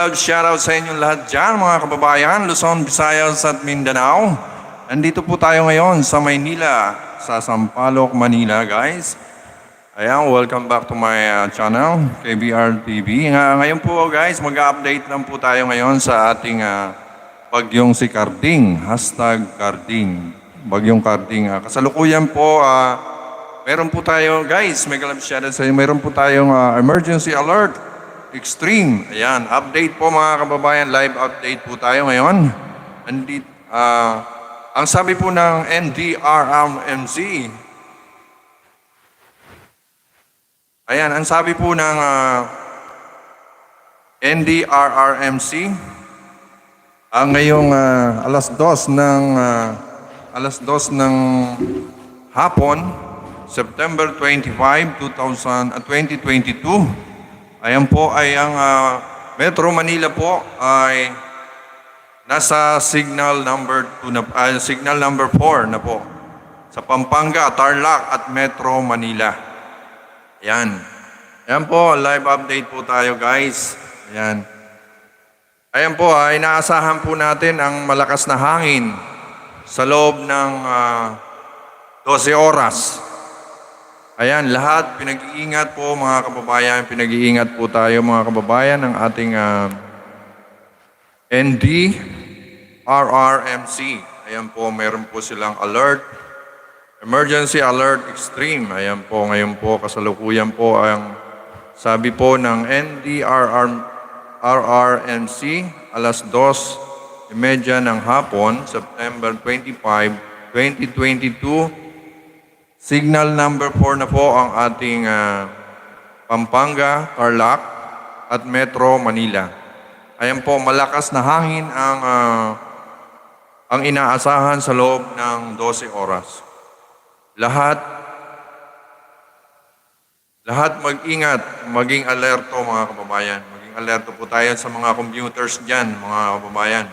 Shoutout sa inyong lahat dyan, mga kababayan, Luzon, Visayas at Mindanao. Nandito po tayo ngayon sa Maynila, sa Sampaloc, Manila, guys. Ayan, welcome back to my channel, KBR TV. Ngayon po, guys, mag-update lang po tayo ngayon sa ating bagyong si Carding. Hashtag Carding. Bagyong Carding. Kasalukuyan po, meron po tayo, guys, may kalab shoutout sa inyo. Meron po tayong emergency alert. Extreme. Ayan, update po mga kababayan, live update po tayo ngayon. Ang sabi po ng NDRRMC, ayan, ang sabi po ng NDRRMC, ngayong alas 2 ng hapon, September 25, 2022, ayan po ay ang Metro Manila po ay nasa signal number 2 na signal number 4 na po sa Pampanga, Tarlac at Metro Manila. Ayan. Ayan po, live update po tayo, guys. Ayan. Ayan po, inaasahan po natin ang malakas na hangin sa loob ng 12 oras. Ayan, lahat pinag-iingat po mga kababayan, pinag-iingat po tayo mga kababayan ng ating NDRRMC. Ayan po, meron po silang alert, emergency alert extreme. Ayan po, ngayon po, kasalukuyan po ang sabi po ng NDRRMC, alas 2:30 ng hapon, September 25, 2022, signal number 4 na po ang ating Pampanga, Tarlac at Metro Manila. Ayan po, malakas na hangin ang inaasahan sa loob ng 12 oras. Lahat mag-ingat, maging alerto mga kababayan. Maging alerto po tayo sa mga computers dyan, mga kababayan.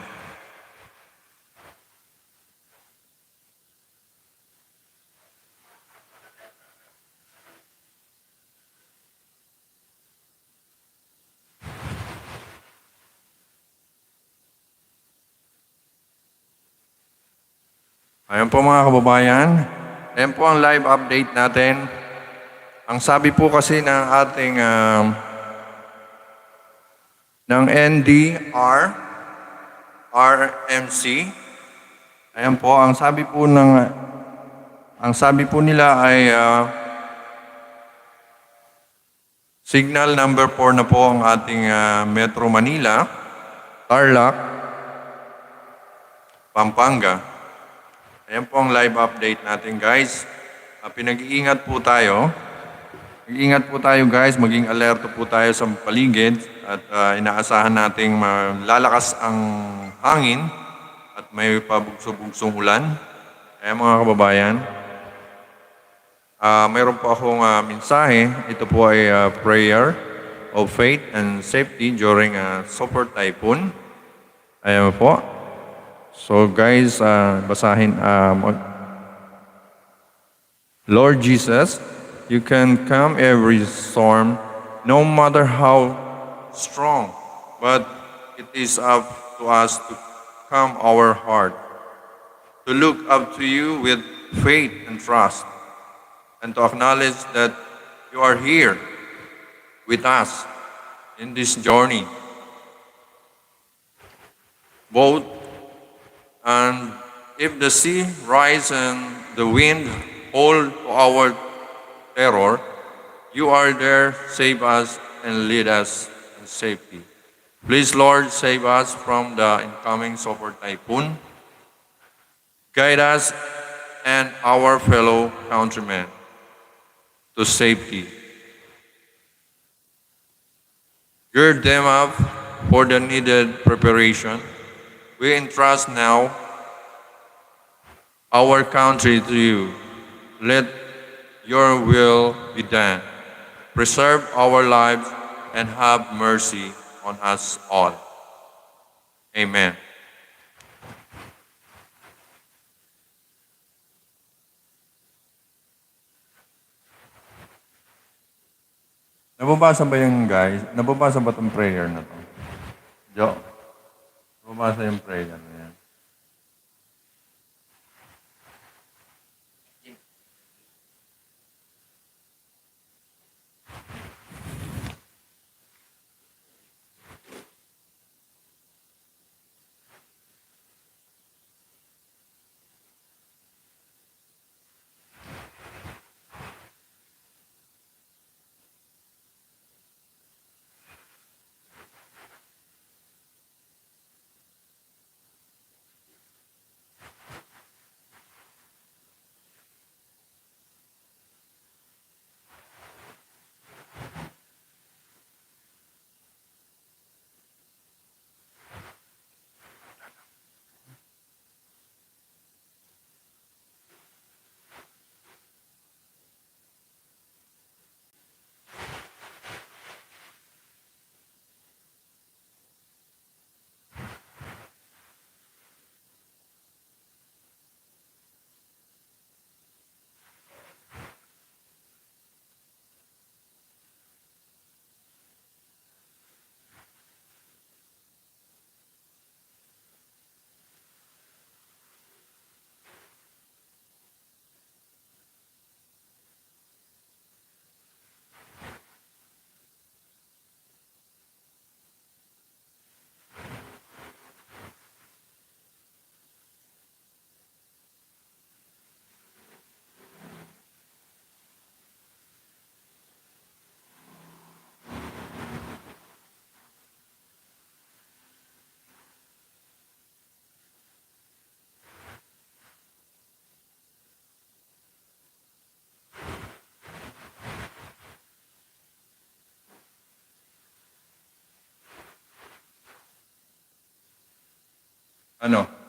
Ayan po mga kababayan, ayan po ang live update natin. Ang sabi po kasi ng ating ng NDRRMC, ayan po ang sabi po nila ay signal number 4 na po ang ating Metro Manila, Tarlac, Pampanga. Ayan po ang live update natin, guys. Pinag-iingat po tayo. Mag-iingat po tayo, guys. Maging alerto po tayo sa paligid at inaasahan nating lalakas ang hangin at may pabugso-bugsong ulan. Ayan mga kababayan. Mayroon po akong mensahe. Ito po ay prayer of faith and safety during a super typhoon. Ayan po. So guys, basahin. Lord Jesus, you can calm every storm, no matter how strong, but it is up to us to calm our heart, to look up to you with faith and trust, and to acknowledge that you are here with us in this journey. And if the sea rise and the wind hold to our terror, you are there, save us and lead us in safety. Please, Lord, save us from the incoming super typhoon. Guide us and our fellow countrymen to safety. Gird them up for the needed preparation. We entrust now our country to you. Let your will be done. Preserve our lives and have mercy on us all. Amen. Nababasa ba yung guys? Nababasa ba itong prayer na to? Jo, bumasa yung prayer na yan. Ano?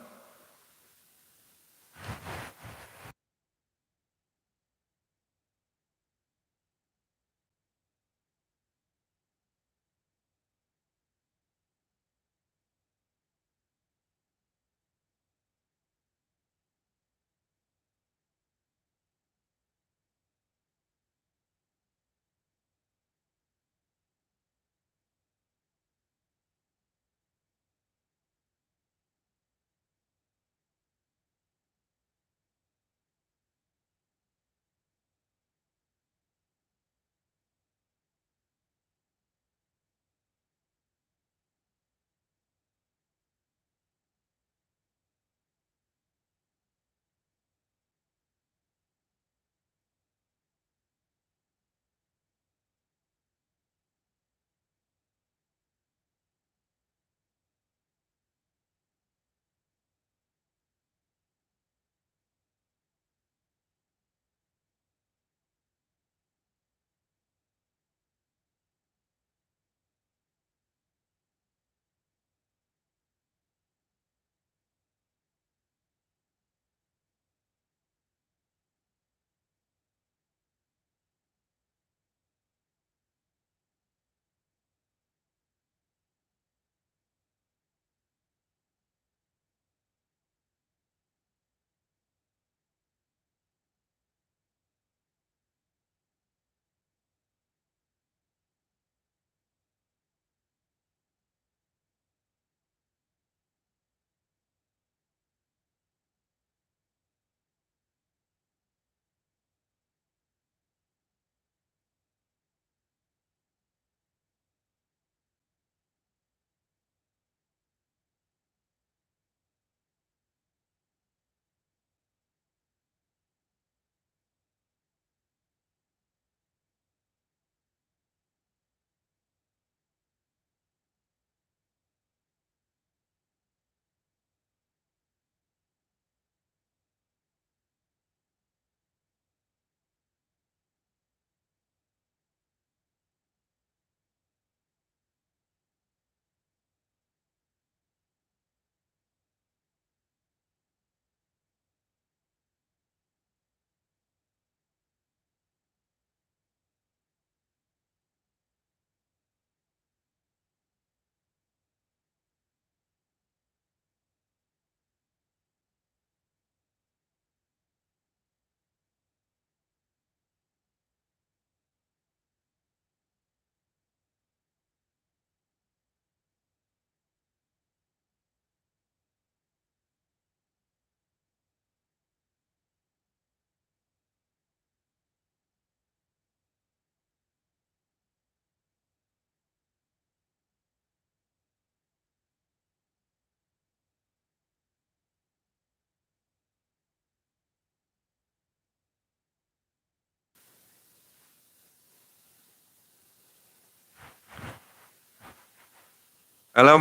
Hello,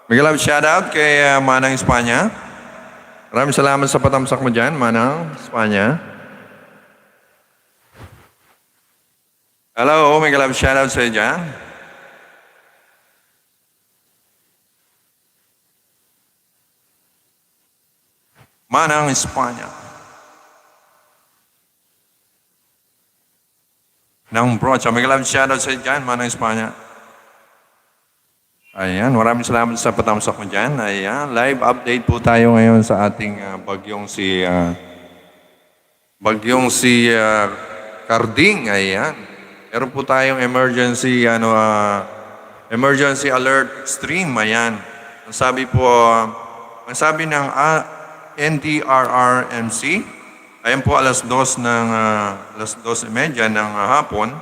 Miguel, shoutout kay Manang Espanya. Maraming salamat sa patamsak mo dyan, Manang Espanya. Hello, Miguel, shoutout sa iyo dyan. Manang Espanya. Nang brocha, Miguel, shoutout sa iyo dyan, Manang Espanya. Ayan, maraming salamat sa patamsak mo dyan. Ayan, live update po tayo ngayon sa ating bagyong si Carding. Ayan. Meron po tayong emergency alert extreme. Ayan. Ang sabi ng NDRRMC, ayan po alas 2:30 ng hapon,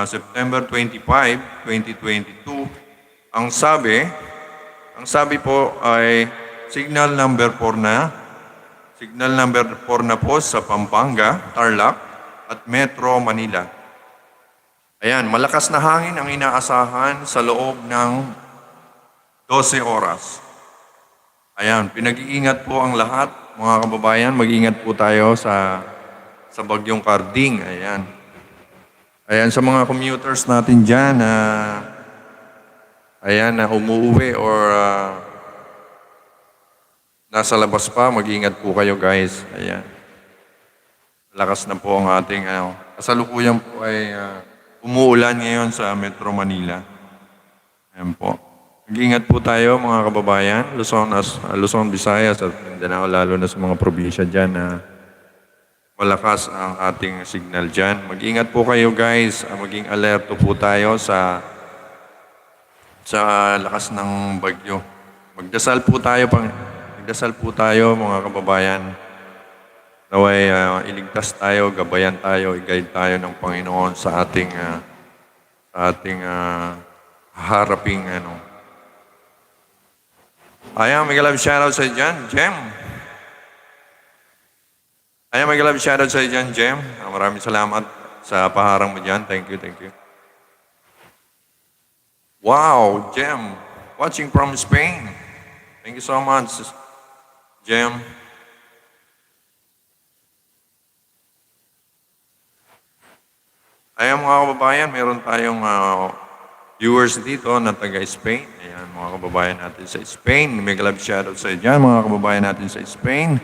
September 25, 2022. Ang sabi po ay signal number 4 na po sa Pampanga, Tarlac at Metro Manila. Ayan, malakas na hangin ang inaasahan sa loob ng 12 oras. Ayan, pinag-iingat po ang lahat, mga kababayan. Mag-ingat po tayo sa bagyong Carding. Ayan. Ayan, sa mga commuters natin dyan na umuuwi or nasa labas pa, mag-ingat po kayo guys. Ayan. Lakas na po ang ating kasalukuyan po ay umuulan ngayon sa Metro Manila. Ayan po. Mag-ingat po tayo mga kababayan, Luzon, Visayas at Mindanao, lalo na sa mga probinsya dyan na malakas ang ating signal dyan. Mag-ingat po kayo guys, maging alerto po tayo sa lakas ng bagyo. Magdasal po tayo mga kababayan. Naway iligtas tayo, gabayan tayo, i-guide tayo ng Panginoon sa ating haraping Ayan, may galab shoutout sa dyan, Jem. Ayan, may galab shoutout sa dyan, Jem. Maraming salamat sa paharang mo dyan. Thank you. Wow, Jem. Watching from Spain. Thank you so much, Jem. Ayan mga kababayan, meron tayong viewers dito na taga-Spain. Ayan mga kababayan natin sa Spain. May galab shoutout sa dyan, mga kababayan natin sa Spain.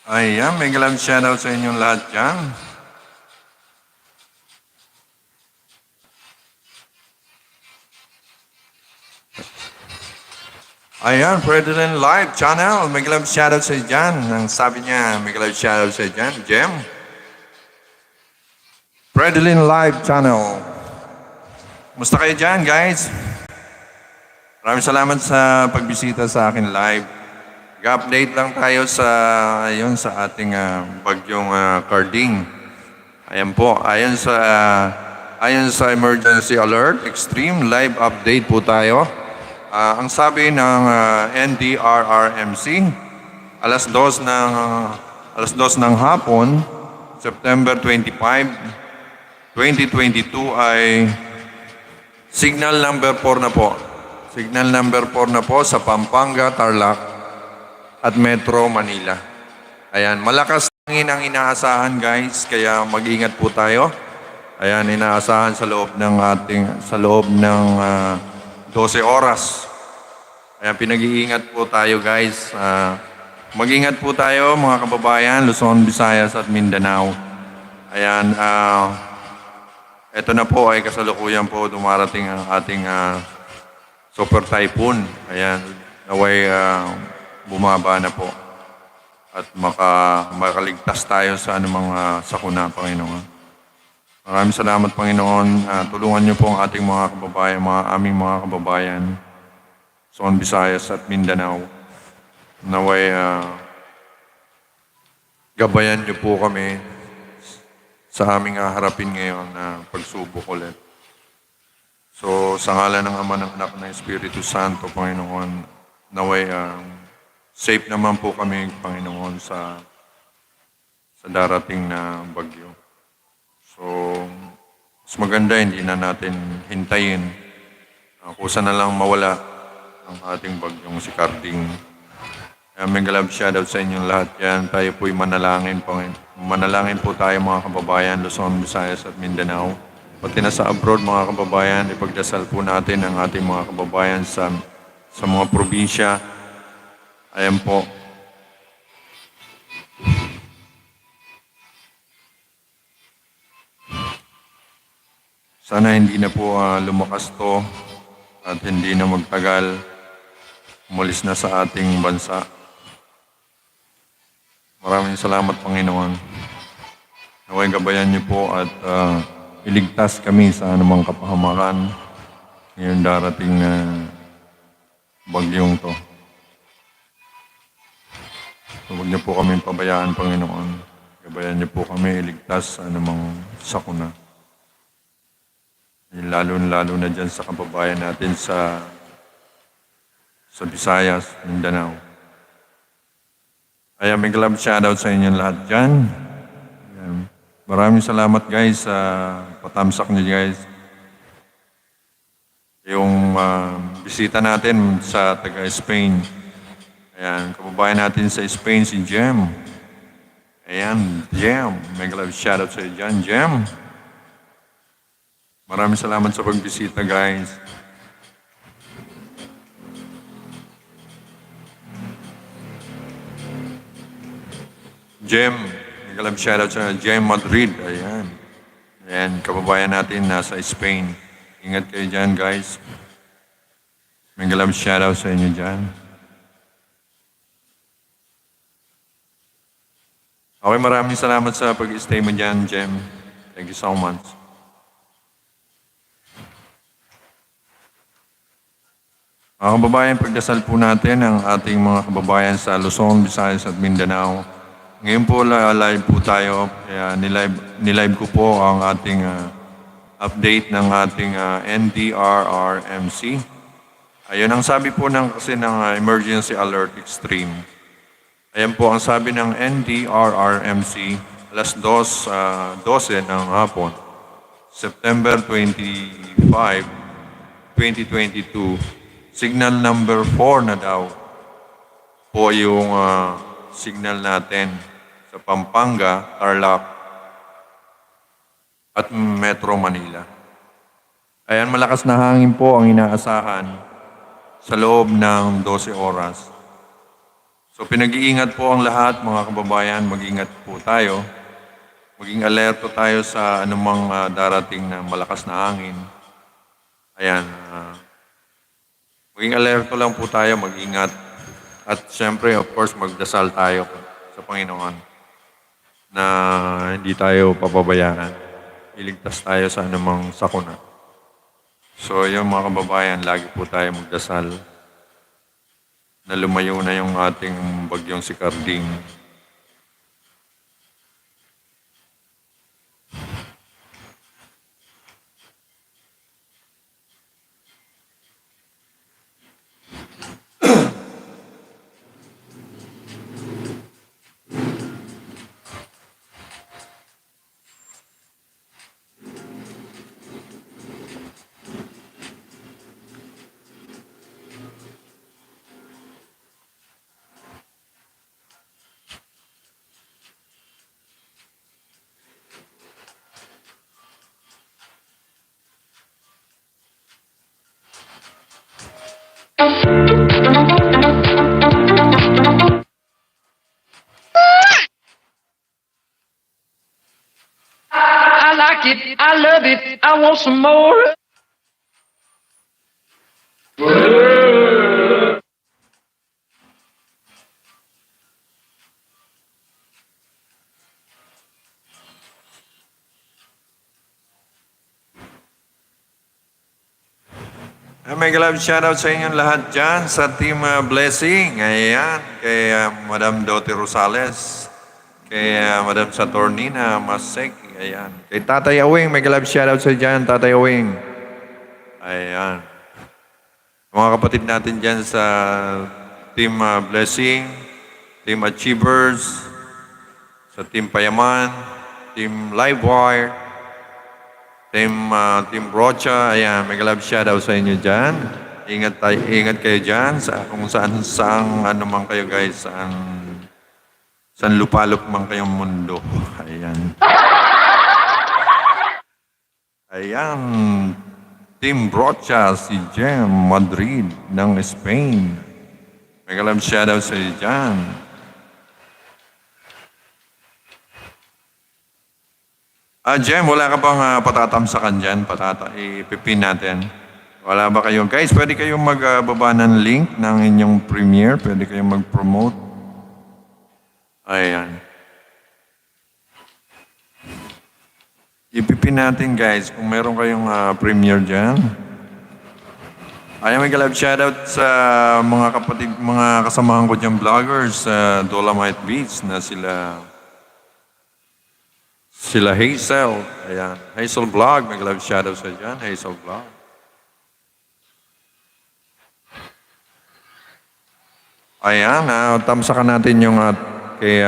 Ayan, may galang shoutout sa inyong lahat dyan. Ayan, President Live Channel. May galang shoutout sa dyan. Ang sabi niya, may galang shoutout sa dyan. Jem. President Live Channel. Musta kayo dyan, guys? Maraming salamat sa pagbisita sa akin live. Ga-update lang tayo sa ating bagyong Carding. Ayan po, ayon sa emergency alert, extreme live update po tayo. Ang sabi ng NDRRMC, alas 2 ng hapon, September 25, 2022 ay signal number 4 na po. Signal number 4 na po sa Pampanga, Tarlac at Metro Manila. Ayan, malakas hangin ang inaasahan, guys, kaya mag-ingat po tayo. Ayan, inaasahan sa loob ng 12 oras. Ayan, pinag-iingat po tayo, guys. Mag-ingat po tayo, mga kababayan, Luzon, Visayas at Mindanao. Ayan, ito na po ay kasalukuyan po dumarating ang ating super typhoon. Ayan, naway bumaba na po at makaligtas tayo sa anumang sakuna, Panginoon. Maraming salamat, Panginoon. Tulungan niyo po ang ating mga kababayan, aming mga kababayan, Luzon, Visayas at Mindanao. Naway gabayan niyo po kami sa aming harapin ngayon na pagsubok ulit. So, sa ngalan ng Ama, ng Anak, ng Espiritu Santo, Panginoon, naway safe naman po kami, Panginoon, sa darating na bagyo. So, mas maganda hindi na natin hintayin kusa na lang mawala ang ating bagyong si Carding. May galab shoutout sa inyong lahat yan. Tayo po'y manalangin, manalangin po tayo, mga kababayan, Luzon, Visayas at Mindanao. Pati na sa abroad, mga kababayan, ipagdasal po natin ang ating mga kababayan sa mga probinsya. Ayan po. Sana hindi na po lumakas to at hindi na magtagal. Umalis na sa ating bansa. Maraming salamat, Panginoon. Naway gabayan niyo po at iligtas kami sa anumang kapahamakan ngayon darating na bagyong to. So, huwag niyo po kami pabayaan, Panginoon. Gabayan niyo po kami iligtas sa anumang sakuna. Lalo na dyan sa kababayan natin sa Visayas, Mindanao. Kaya may club shoutout sa inyong lahat dyan. Maraming salamat, guys, sa patamsak niyo, guys. Yung bisita natin sa taga-Spain. Ayan, kababayan natin sa Spain, si Jem. Ayan, Jem. May club shoutout sa iyo dyan, Jem. Maraming salamat sa pagbisita, guys. Jem, nag-love shoutout sa Jem Madrid. Ayan. Ayan, kababayan natin nasa Spain. Ingat kayo dyan, guys. May nag-love shoutout sa inyo dyan. Okay, maraming salamat sa pag-stay mo dyan, Jem. Thank you so much. Mga kababayan, pagdasal po natin ang ating mga kababayan sa Luzon, Visayas at Mindanao. Ngayon po live po tayo, kaya nilive ko po ang ating update ng ating NDRRMC. Ayun ang sabi po ng Emergency Alert Extreme. Ayan po ang sabi ng NDRRMC, alas 12 ng hapon, September 25, 2022. Signal number 4 na daw po yung signal natin sa Pampanga, Tarlac at Metro Manila. Ayan, malakas na hangin po ang inaasahan sa loob ng 12 oras. So pinag-iingat po ang lahat mga kababayan, mag-ingat po tayo. Maging alerto tayo sa anumang darating na malakas na hangin. Ayan, maging alerto lang po tayo, mag-ingat. At siyempre, of course, magdasal tayo sa Panginoon na hindi tayo papabayaan. Iligtas tayo sa anumang sakuna. So, yung mga kababayan, lagi po tayo magdasal na lumayo na yung ating bagyong si Carding. I like it. I love it. I want some more. May love shoutout sa inyong lahat dyan sa Team Blessing. Ayan, kay Madam Doty Rosales, kay Madam Saturnina Masek. Ayan. Kay Tatay Awing, may love shoutout sa dyan, Tatay Awing. Ayan. Mga kapatid natin dyan sa Team Blessing, Team Achievers, sa Team Payaman, Team Livewire, Team Rocha, ayan, may love shoutout sa inyo dyan. Ingat kayo dyan sa kung saan ano man kayo guys, saan lupalop man kayong mundo. Ayan. Ayan, Team Rocha, si Jem Madrid ng Spain. May love shoutout sa inyo dyan. Jem, wala ka bang patatamsakan dyan? Ipipin natin. Wala ba kayo? Guys, pwede kayong magbaba ng link ng inyong premiere. Pwede kayong mag-promote. Ayan. Ipipin natin guys kung meron kayong premiere dyan. Ayan, may love shoutout sa mga kapatid, mga kasamahan ko dyan vloggers sa Dolomite Beach na sila Hazel. Ayan. Hazel Vlog. May love shoutout sa dyan. Hazel Vlog. Ayan. Tamsakan natin yung kay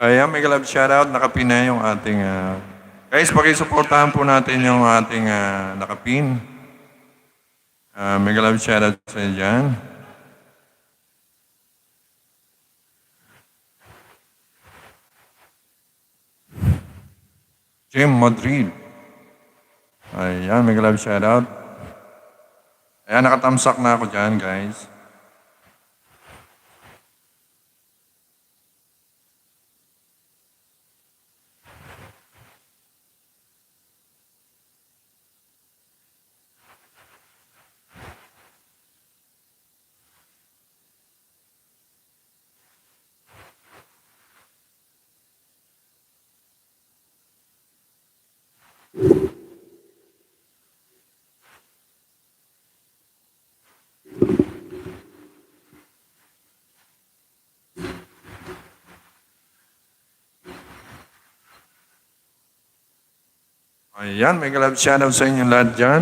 Ayan, may love shoutout. Nakapin na yung ating... guys, pakisuportahan po natin yung ating nakapin. May love shoutout sa inyo dyan. Jim Madrid. Ayan, may love shoutout. Ayan, nakatamsak na ako dyan, guys. Ayan, may galab shoutout sa inyo lahat dyan.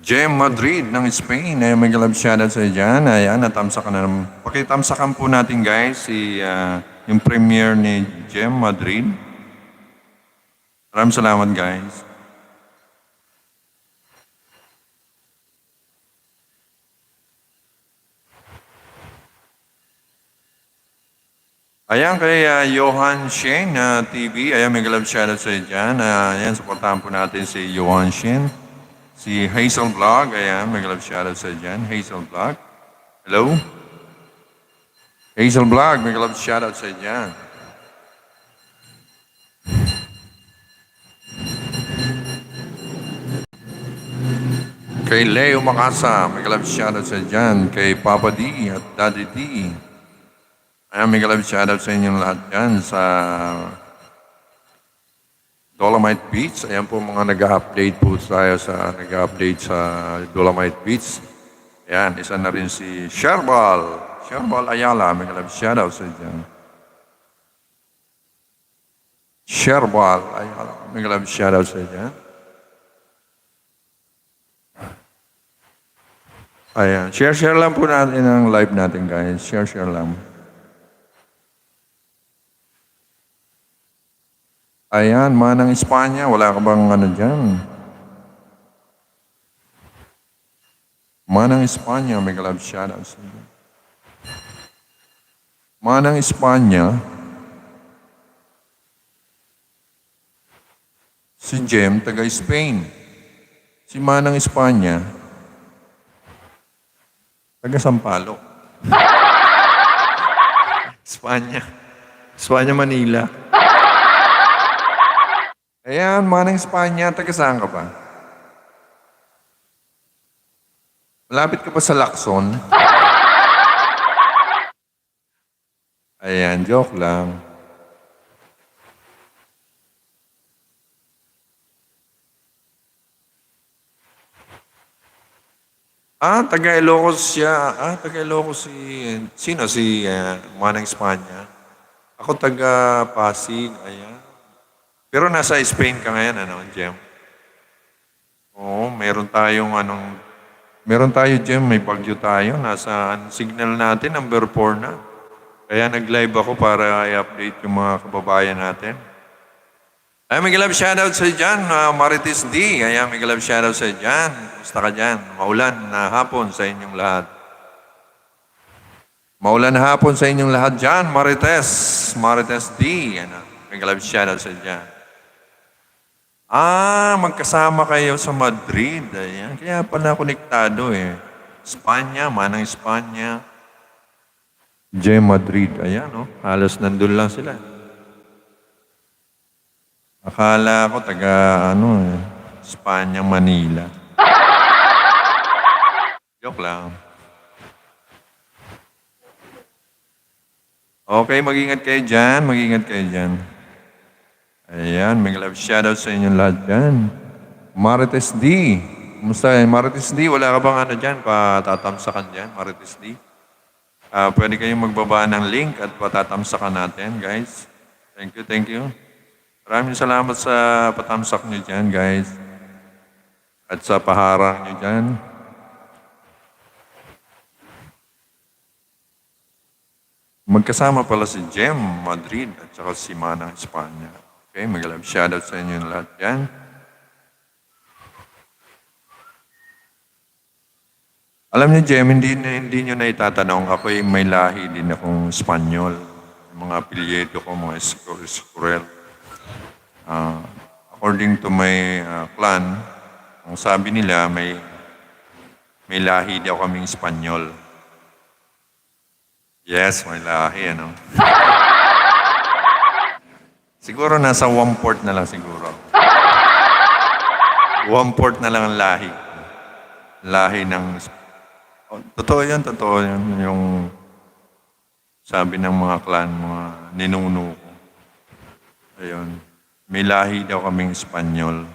Jem Madrid ng Spain. Ayan, may galab shoutout sa inyo dyan. Ayan, natamsakan na naman. Pakitamsakan po natin guys, yung premiere ni Jem Madrid. Maraming salamat guys. Ayan kay Johan Shen TV. Ayan, may galab shoutout sa inyo dyan. Ayan, supportahan po natin si Johan Shen. Si Hazel Vlog. Ayan, may galab shoutout sa inyo dyan. Hazel Vlog. Hello? Hazel Vlog, may galab shoutout sa inyo dyan. Kay Leo Macasa, may galab shoutout sa inyo dyan. Kay Papa D at Daddy D. Ayan, may galab shoutout sa inyong lahat dyan sa Dolomite Beach. Ayan po mga nag-update po tayo sa Dolomite Beach. Ayan, isa na rin si Sherbal. Sherbal Ayala, may galab shoutout sa dyan. Sherbal Ayala, may galab shoutout sa dyan. Ayan, share lang po natin ang live natin guys. Share lang. Ayan, Manang Espanya, wala ka bang ano dyan? Manang Espanya, may galab shoutout sa inyo. Manang Espanya, si Jem, taga Spain. Si Manang Espanya, taga Sampaloc. Espanya. Espanya, Manila. Ayan, Manang Espanya, taga saan ka ba? Malapit ka ba sa Lacson? Ayan, joke lang. Taga Ilocos siya. Taga Ilocos si... Sino? Si Manang Espanya. Ako taga Pasig. Ayan. Pero nasa Spain ka ngayon, ano, Jem? Oo, meron tayo, Jem, may bagyo tayo. Nasa signal natin, number 4 na. Kaya nag-live ako para i-update yung mga kababayan natin. Ay, may galab shoutout sa dyan, Marites D. Ayan, may galab shoutout sa dyan. Kumusta ka dyan? Maulan na hapon sa inyong lahat. Maulan na hapon sa inyong lahat dyan, Marites D. Ano, may galab shoutout sa dyan. Magkasama kayo sa Madrid. Ayan. Kaya pala konektado eh. Espanya, Manang Espanya. Madrid. Ayan, no? Halos nandun lang sila. Akala ko Espanya, Manila. Joke lang. Okay, mag-ingat kayo dyan. Ayan, may love shoutout sa inyong lahat dyan. Marites D. Kumusta yan? Marites D, wala ka bang ano dyan? Patatamsakan dyan, Marites D. Pwede kayong magbaba ng link at patatamsakan natin, guys. Thank you. Maraming salamat sa patamsak nyo dyan, guys. At sa paharang nyo dyan. Magkasama pala si Jem Madrid at saka si Manang Espanya. Okay, mag-love shoutout sa inyo lahat dyan. Alam niyo, Jem, hindi nyo na itatanong. Ako'y may lahi din akong Espanyol. Mga apelyido ko, mga Escurel. According to my clan, ang sabi nila, may lahi daw kaming Espanyol. Yes, may lahi, ano? Siguro nasa 1/4 na lang siguro. 1/4 na lang ang lahi. Lahi ng... totoo yan. Yung sabi ng mga clan, mga ninuno ko. Ayun. May lahi daw kaming Espanyol.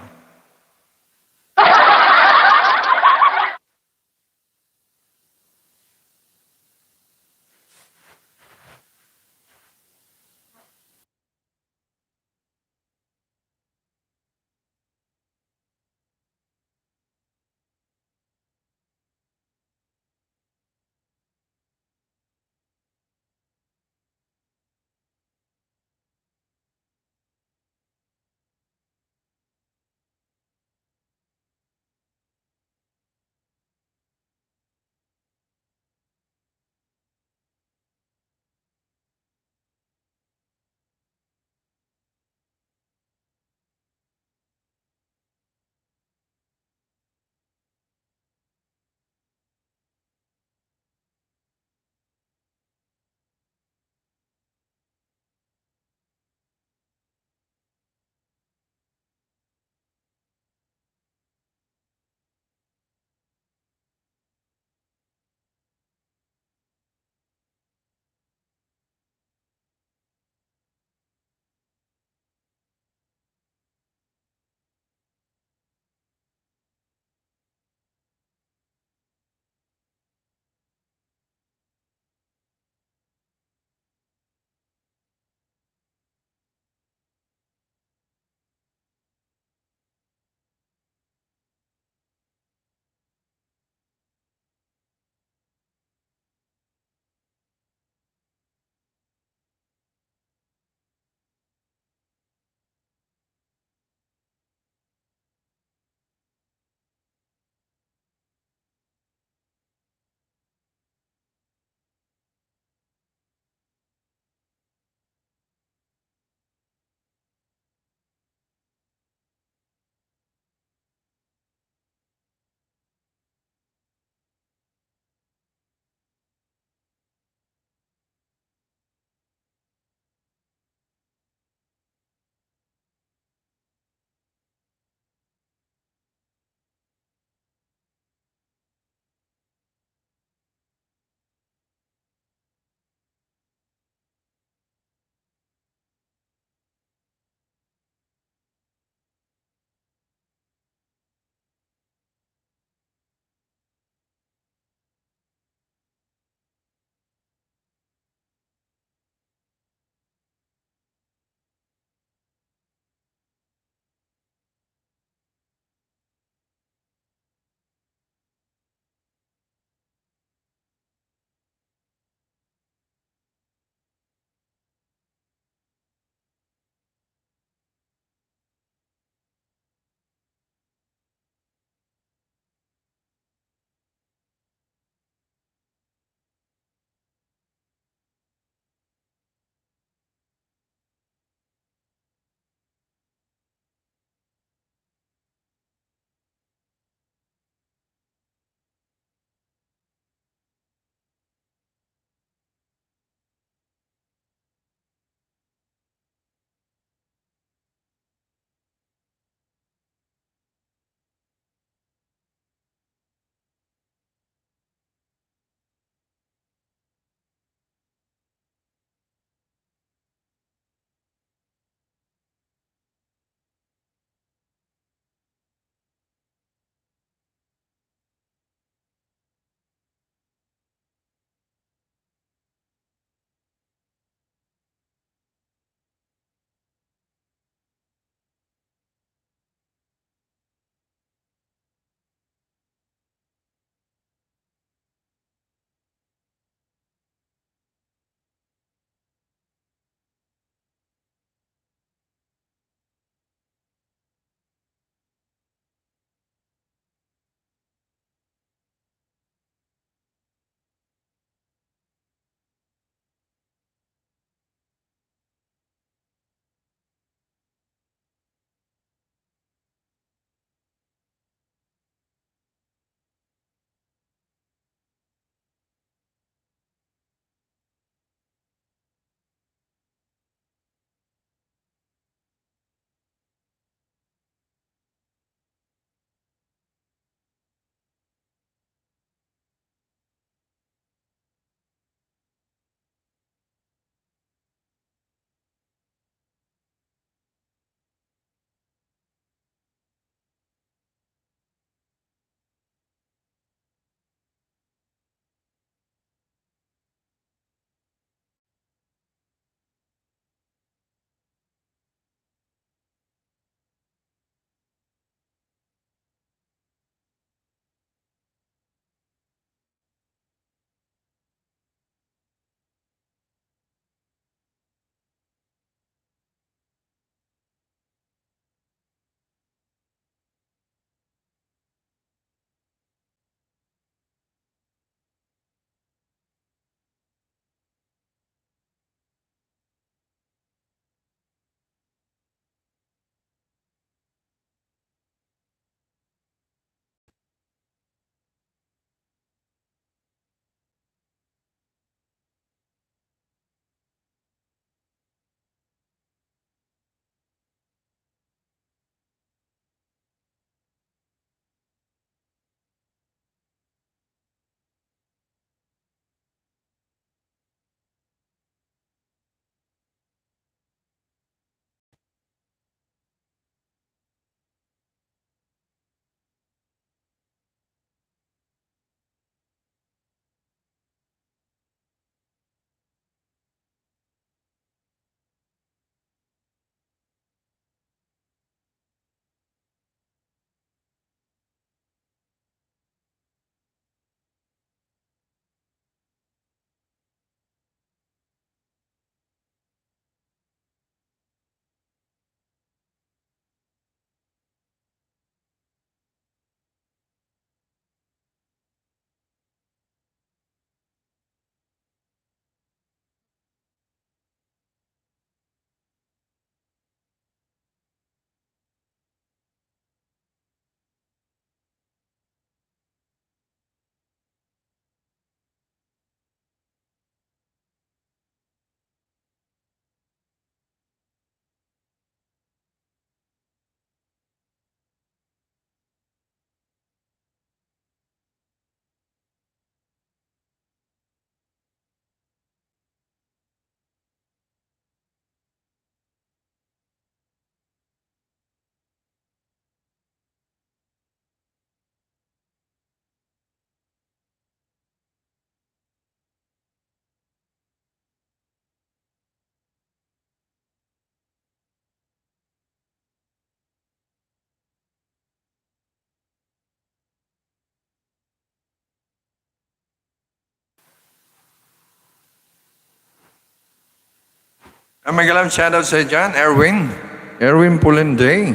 Mega love shoutout sa dyan, Erwin. Erwin Pulenday.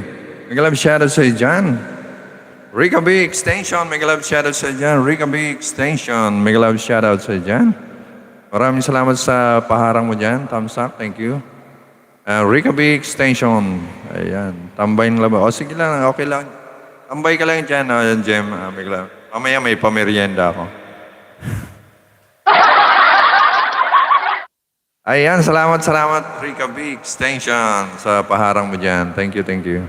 Mega love shoutout sa dyan. Rica B Extension, mega love shoutout sa dyan. Rica B Extension, mega love shoutout sa dyan. Maraming salamat sa paharang mo dyan. Thumbs up, thank you. Rica B Extension. Ayan, tambay ng laba. O sige lang, okay lang. Tambay ka lang dyan, Jem. Mega love. Mamaya may pamerienda ako. Ayan, salamat Rica B Extension sa paharang mo dyan. Thank you, thank you.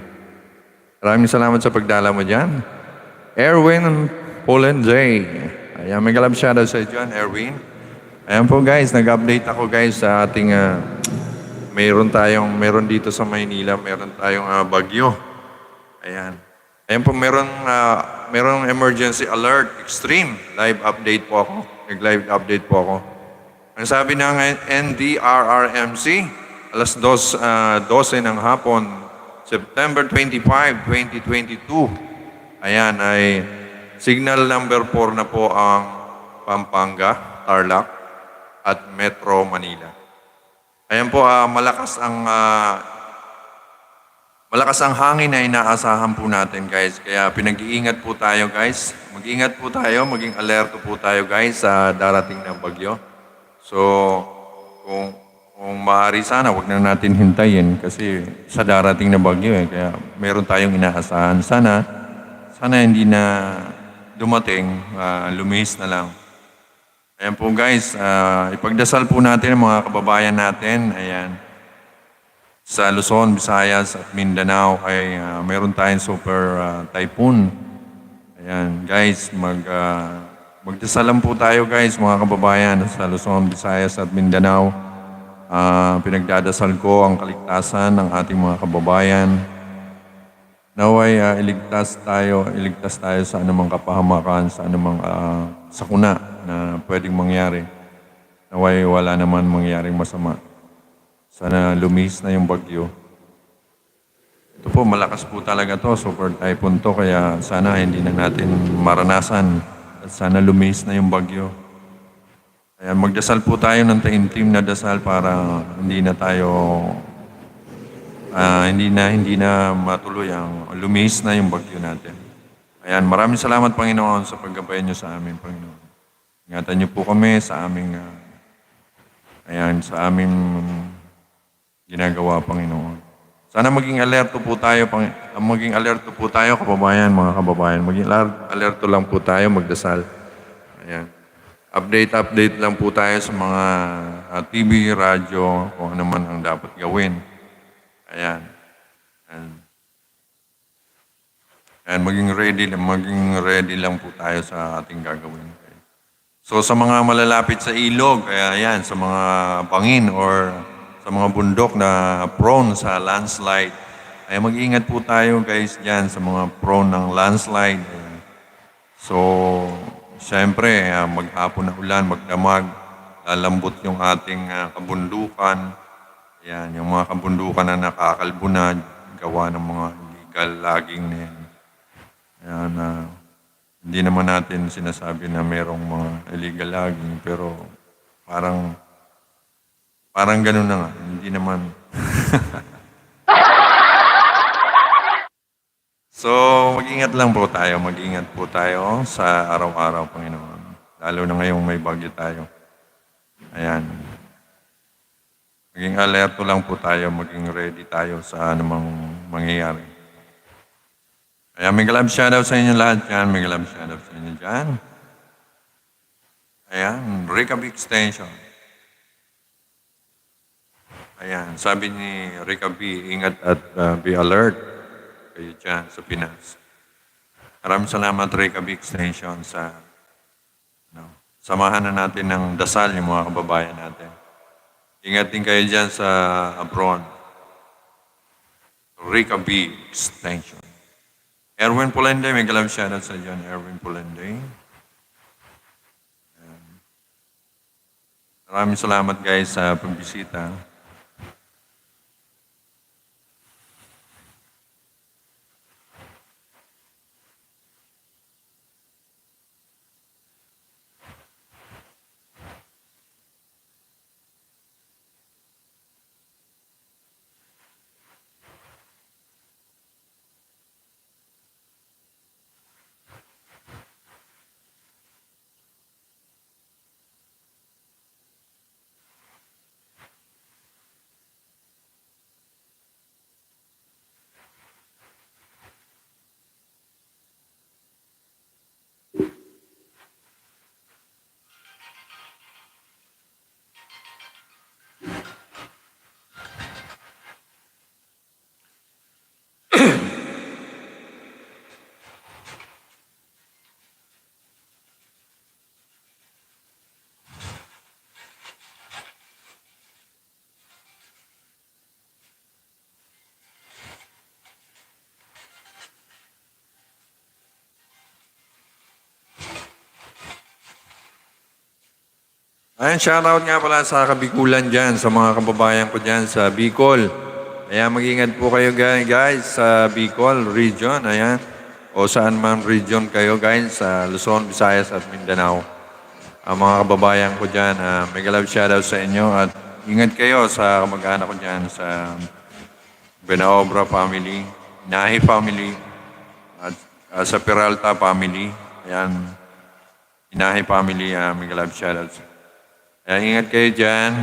Maraming salamat sa pagdala mo dyan. Erwin Polenday. Ayan, may galab shoutout sa dyan, Erwin. Ayan po guys, nag-update ako guys sa ating, meron dito sa Maynila, meron tayong bagyo. Ayan. Ayan po, merong emergency alert, extreme. Live update po ako. Nag-live update po ako. Ang sabi ng NDRRMC, alas 12 ng hapon, September 25, 2022. Ayan ay signal number 4 na po ang Pampanga, Tarlac at Metro Manila. Ayan po, malakas ang hangin na inaasahan po natin guys. Kaya pinag-iingat po tayo guys. Mag-ingat po tayo, maging alerto po tayo guys sa darating na bagyo. So, kung maaari sana, wag na natin hintayin kasi sa darating na bagyo eh. Kaya meron tayong inaasahan. Sana hindi na dumating, lumihis na lang. Ayan po guys, ipagdasal po natin ang mga kababayan natin. Ayan. Sa Luzon, Visayas at Mindanao ay meron tayong super typhoon. Ayan guys, magdasalan po tayo guys mga kababayan sa Luzon, Visayas at Mindanao. Pinagdadasal ko ang kaligtasan ng ating mga kababayan. Naway iligtas tayo sa anumang kapahamakan, sa anumang sakuna na pwedeng mangyari. Naway wala naman mangyaring masama. Sana lumihis na yung bagyo. Ito po, malakas po talaga to, super typhoon to, kaya sana hindi na natin maranasan. At sana lumihis na yung bagyo. Ayan, magdasal po tayo ng taimtim na dasal para hindi na matuloy ang lumihis na yung bagyo natin. Ayan, maraming salamat Panginoon sa paggabayan niyo sa amin, Panginoon. Ingatan niyo po kami sa aming ginagawa, Panginoon. Sana maging alerto po tayo, kababayan, mga kababayan. Maging alerto lang po tayo, magdasal. Ayan. Update lang po tayo sa mga TV, radyo, kung ano man ang dapat gawin. Ayan. Ayan, maging ready lang po tayo sa ating gagawin. So sa mga malalapit sa ilog, ayan, sa mga bangin or sa mga bundok na prone sa landslide, ay mag-ingat po tayo guys dyan sa mga prone ng landslide. So, siyempre, maghapon na ulan, magdamag, lalambot yung ating kabundukan. Ayan, yung mga kabundukan na nakakalbo na, gawa ng mga illegal logging na yan. Ayan, hindi naman natin sinasabi na merong mga illegal logging, pero parang ganun na nga, hindi naman. So, mag-ingat po tayo sa araw-araw, Panginoon. Lalo na ngayong may bagyo tayo. Ayan. Maging alerto lang po tayo, maging ready tayo sa anumang mangyayari. Ayan, may galab shoutout sa inyo lahat dyan. May galab shoutout sa inyo dyan. Ayan, Rica B Extension. Ayan, sabi ni Rica B, ingat at be alert kayo dyan sa Pinas. Maraming salamat Rica B Extension sa samahan na natin ng dasal yung mga kababayan natin. Ingat din kayo dyan sa abroad. Rica B Extension. Erwin Pulenday, may galab shoutout sa dyan, Erwin Pulenday. Maraming salamat guys sa pagbisita. Ayan, shoutout nga pala sa Kabikulan dyan, sa mga kababayan ko dyan sa Bicol. Ayan, mag-ingat po kayo guys sa Bicol region. Ayan, o saan man region kayo guys, sa Luzon, Visayas at Mindanao. Ang mga kababayan ko dyan, mega love shoutout sa inyo at ingat kayo sa kamag-anak ko dyan sa Benaobra family, Nahi family, at sa Peralta family. Ayan, Inahi family, mega love shoutout. Ayan, ingat kayo dyan.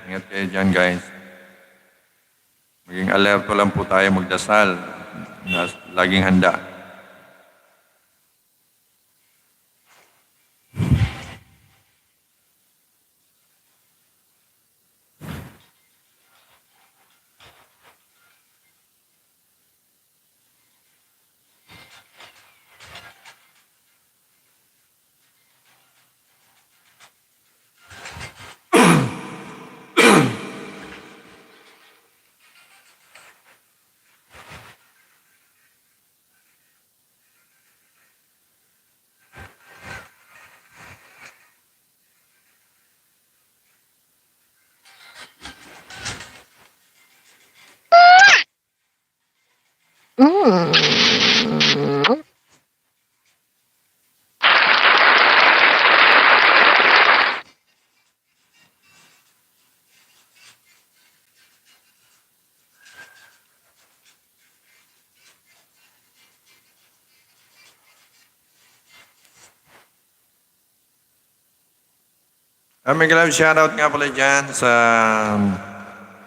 Ingat kayo dyan guys. Maging alerto lang po tayo magdasal. Laging handa. Mega love shoutout nga pala dyan sa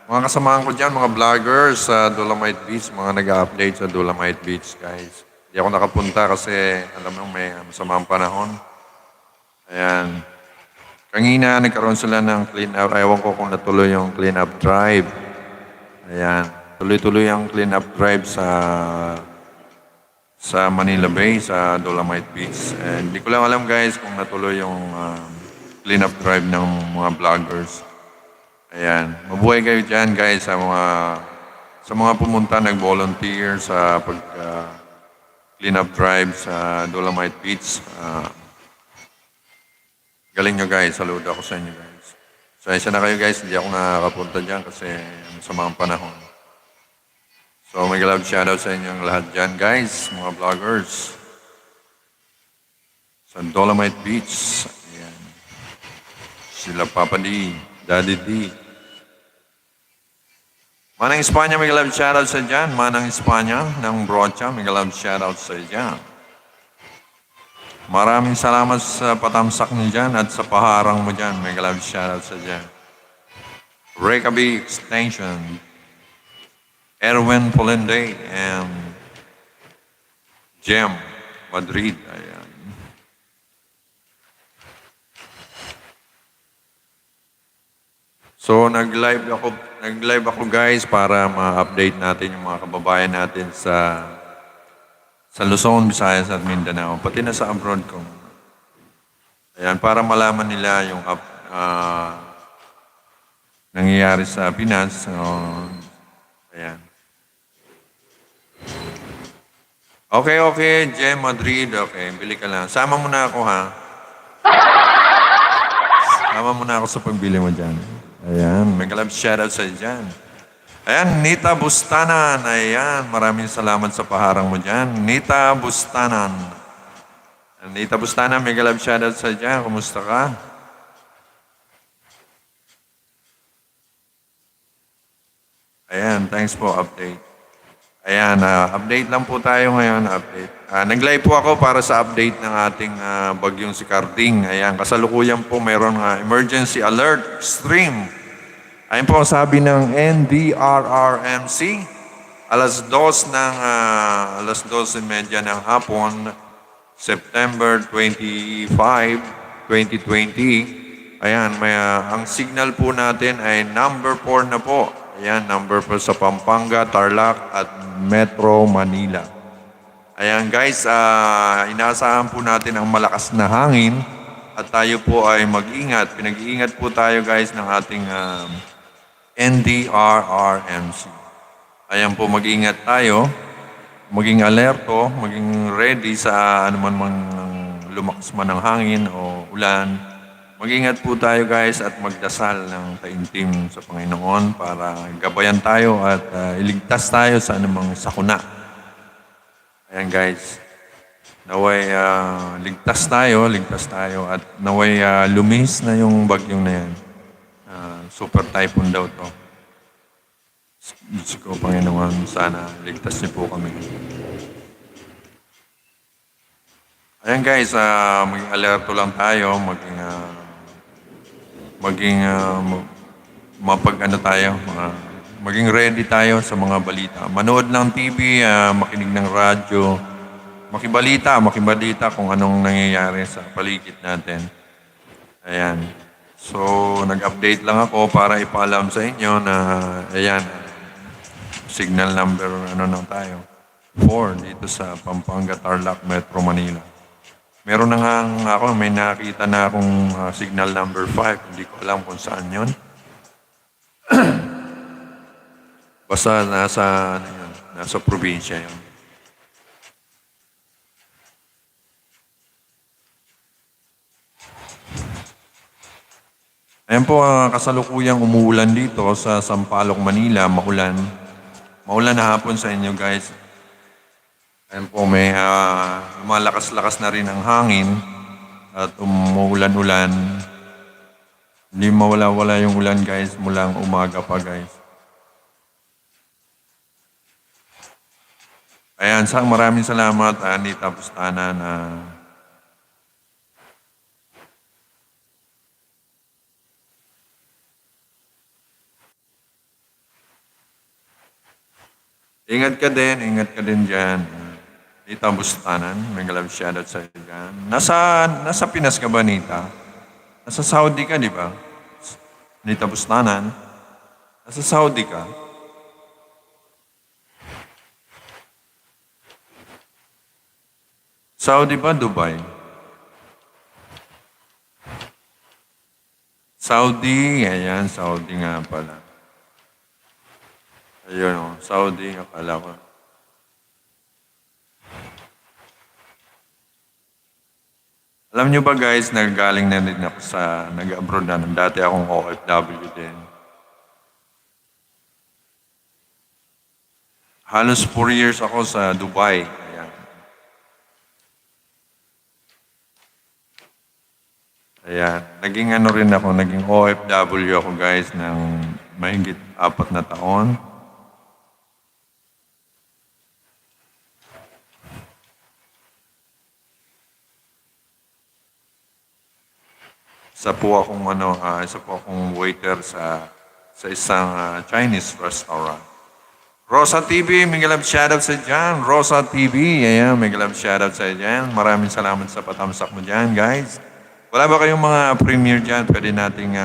mga kasamahan ko dyan, mga vloggers sa Dolomite Beach, mga nag-update sa Dolomite Beach, guys. Hindi ako nakapunta kasi alam mo may masamang panahon. Ayan. Kanina nagkaroon sila ng clean up. Ewan ko kung natuloy yung clean up drive. Ayan. Tuloy-tuloy ang clean up drive sa Manila Bay, sa Dolomite Beach. Hindi ko lang alam guys kung natuloy yung clean up drive ng mga vloggers. Ayan. Mabuhay kayo dyan guys sa mga pumunta nag-volunteer sa pag clean up drive sa Dolomite Beach. Galing nyo guys. Saludo ako sa inyo guys. So, isa na kayo guys. Hindi ako nakakapunta dyan kasi sa mga panahon. So, may love shoutout sa inyong lahat dyan guys. Mga vloggers. Sa Dolomite Beach. Ayan. Sila Papa D. Daddy D. Manang Espanya, may love shoutout sa dyan. Manang Espanya ng Brocha, may love shoutout sa dyan. Maraming salamat sa patamsak niyo dyan at sa paharang mo dyan. May love shoutout sa dyan. Rekabi Extension, Erwin Polende, and Jem Madrid. Ayan. So, nag-live ako guys para ma-update natin yung mga kababayan natin sa Luzon, Visayas at Mindanao, pati na sa abroad ko. Ayan, para malaman nila yung nangyayari sa Pinas. So, ayan. Okay, Jem Madrid, okay, bili ka lang. Sama mo na ako ha. Sama mo na ako sa pagbili mo dyan. Ayan, may love shoutout sa dyan. Ayan, Nita Bustanan. Ayan, maraming salamat sa paharang mo dyan. Nita Bustanan. Nita Bustanan, may love shoutout sa dyan. Kumusta ka? Ayan, thanks po, update. Ayan, update lang po tayo ngayon, update. Nag-live po ako para sa update ng ating bagyong si Carding. Ayan, kasalukuyan po mayroon emergency alert stream. Ayan po sabi ng NDRRMC, alas 2:30 ng hapon, September 25, 2020. Ayan, ang signal po natin ay number 4 na po. Ayan, number 4 sa Pampanga, Tarlac at Metro Manila. Ayan guys, inaasahan po natin ang malakas na hangin at tayo po ay mag-ingat. Pinag-iingat po tayo guys ng ating NDRRMC. Ayan po, mag-ingat tayo, maging alerto, maging ready sa anuman mang lumakas man ng hangin o ulan. Mag-ingat po tayo guys at magdasal ng taimtim sa Panginoon para gabayan tayo at iligtas tayo sa anumang sakuna. Ayan guys, naway ligtas tayo at naway lumihis na yung bagyong na yan. Super typhoon daw to. Diyos ko Panginoon, sana ligtas niyo po kami. Ayan guys, maging alerto lang tayo, maging ready tayo sa mga balita. Manood ng TV, makinig ng radyo, makibalita kung anong nangyayari sa paligid natin. Ayan. So, nag-update lang ako para ipaalam sa inyo na, ayan, signal number, tayo, 4 dito sa Pampanga, Tarlac, Metro Manila. Meron na nga ako, may nakita na akong signal number 5. Hindi ko alam kung saan yun. Basta nasa probinsya yun. Ayan po, kasalukuyang umuulan dito sa Sampaloc, Manila. Maulan na hapon sa inyo guys. Ayan po, may lumalakas-lakas na rin ang hangin at umuulan-ulan. Hindi mawala-wala yung ulan guys, mulang umaga pa guys. Ayan, maraming salamat Anita Bustana na ingat ka din dyan. Nita Bustanan, may galab shoutout sa iyo dyan. Nasa Pinas ka ba, Nita? Nasa Saudi ka, di ba? Nita Bustanan, nasa Saudi ka? Saudi ba, Dubai? Saudi, ayan, Saudi nga pala. Ayun, Saudi, akala ko. Alam nyo ba guys, naggaling na rin ako nag-abroad na. Dati akong OFW din. Halos 4 years ako sa Dubai. Ayan. Naging naging OFW ako guys ng mahigit 4 na taon. Isa po akong waiter sa isang Chinese restaurant. Rosa TV, may galab shoutout sa dyan. Rosa TV, ayan, may galab shoutout sa dyan. Maraming salamat sa patamsak mo dyan, guys. Wala ba kayong mga premiere dyan? Pwede nating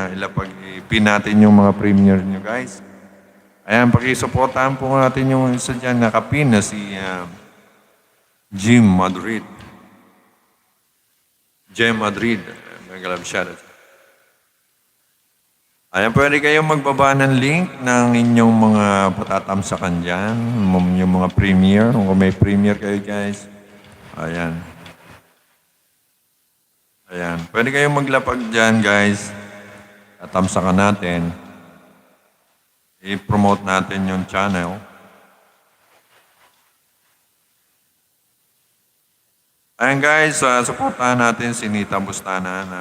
ipin natin yung mga premiere nyo, guys. Ayan, pakisuportahan po natin yung isa dyan nakapin na si Jim Madrid. Jim Madrid, may galab shoutout. Ayan, pwede kayong magbaba ng link ng inyong mga patatamsakan dyan, yung mga premiere, kung may premiere kayo guys. Ayan. Ayan, pwede kayong maglapag dyan guys. Tatamsakan natin. I-promote natin yung channel. Ayan guys, supportahan natin si Nita Bustana na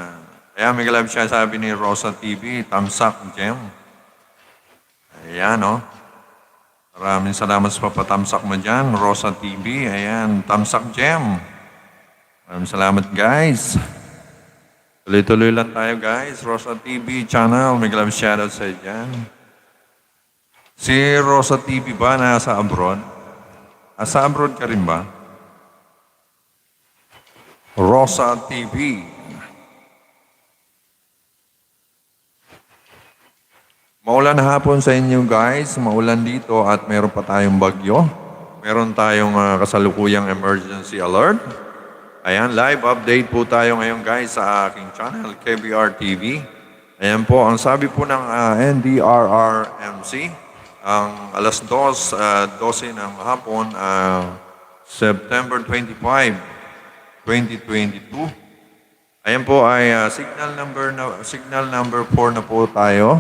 ayan, may galab siya sabi ni Rosa TV, tamsak, Jem. Ayan, oh. Maraming salamat sa papatamsak mo dyan, Rosa TV. Ayan, tamsak, Jem. Maraming salamat, guys. Tuloy-tuloy lang tayo, guys. Rosa TV channel, may galab shoutout sa dyan. Si Rosa TV ba nasa abroad? Sa abroad ka rin ba? Rosa TV. Maulan hapon sa inyo guys, maulan dito at meron pa tayong bagyo. Meron tayong kasalukuyang emergency alert. Ayan, live update po tayo ngayon guys sa aking channel, KBR TV. Ayan po, ang sabi po ng NDRRMC, ang alas 12 ng hapon, September 25, 2022. Ayan po ay signal number 4 na po tayo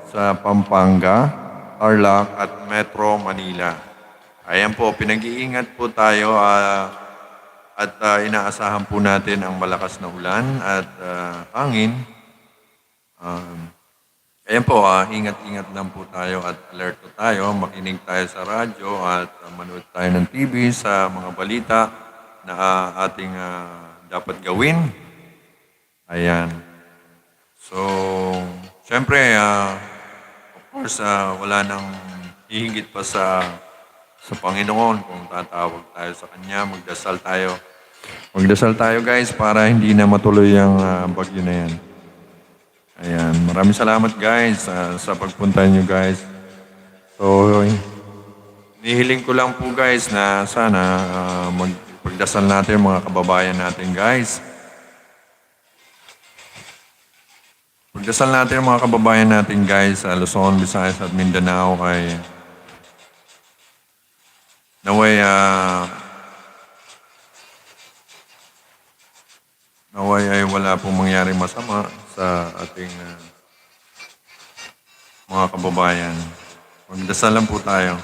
sa Pampanga, Tarlac at Metro Manila. Ayan po, pinag-iingat po tayo at inaasahan po natin ang malakas na ulan at hangin. Ayan po, ingat-ingat lang po tayo at alerto tayo. Makinig tayo sa radyo at manood tayo ng TV sa mga balita na ating dapat gawin. Ayan. So, syempre, of course, wala nang hihigit pa sa Panginoon kung tatawag tayo sa Kanya, magdasal tayo. Magdasal tayo guys para hindi na matuloy ang bagyo na yan. Ayan, maraming salamat guys sa pagpunta niyo guys. So, nihiling ko lang po guys na sana magpagdasal natin mga kababayan natin guys. Pagdasal natin mga kababayan natin guys sa Luzon, Visayas at Mindanao kay naway ay wala pong mangyaring masama sa ating mga kababayan. Magdasal lang po tayo.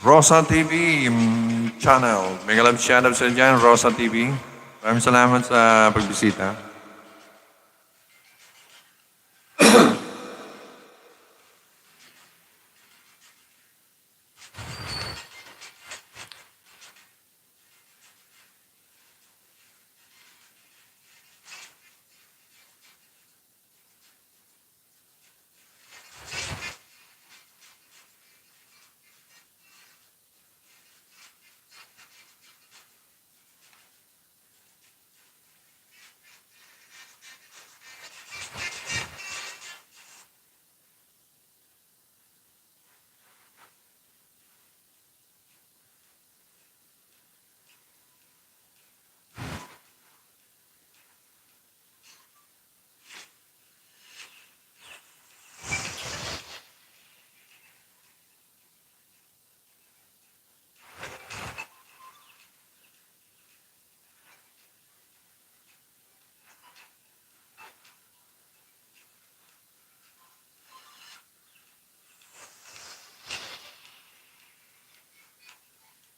Rosa TV channel. May galab channel sa dyan, Rosa TV. Maraming salamat sa pagbisita.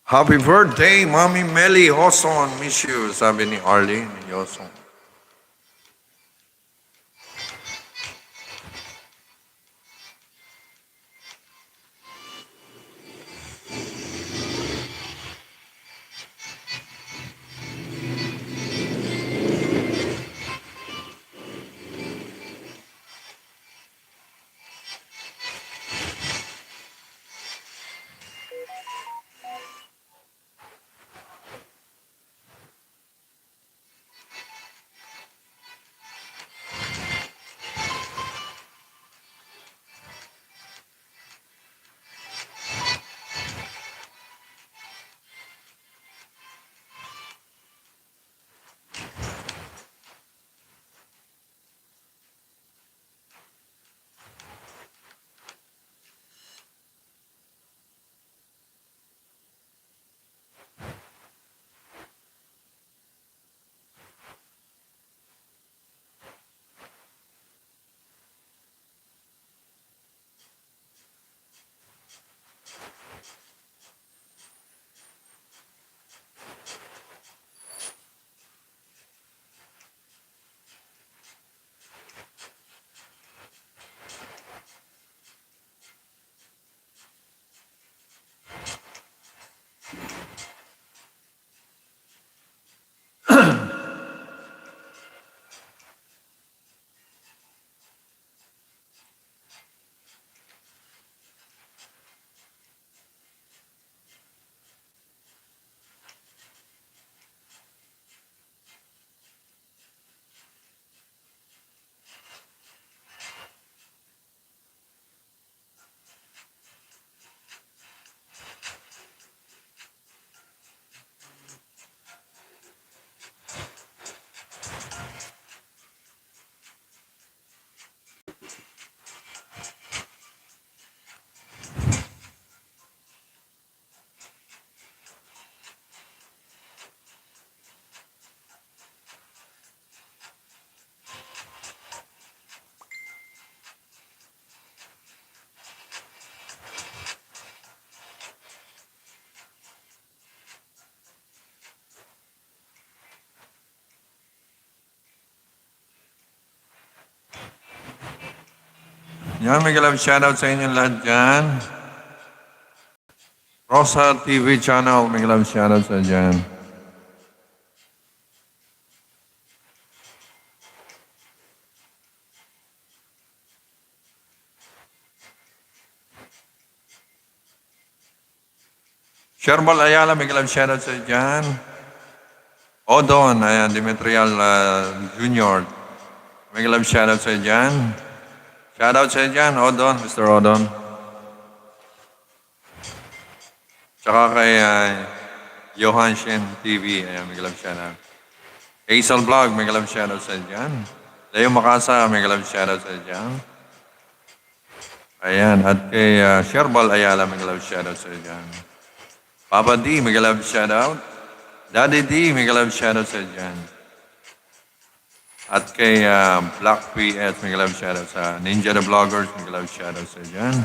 Happy birthday, Mami Melly Hoson. Miss you, sabi ni Arlene Hoson. Yan, may love shoutout sa inyo lahat dyan. Rosa TV channel, may love shoutout sa dyan. Sherbal Ayala, may love shoutout sa dyan. Odon, ayan, Demetrial Jr. May love shoutout sa dyan. Shoutout sa dyan, Odon, Mr. Odon. Tsaka kay Johan Shen TV, ayan, may love shoutout. Hazel Vlog, may love shoutout sa dyan. Leo Makasa, may love shoutout sa dyan. Ayan, at kay Sherbal Ayala, may love shoutout sa dyan. Papa D, may love shoutout. Daddy D, may love shoutout sa dyan. At kay Black PS, may love shoutout sa Ninja the Vloggers, may love shoutout sa dyan.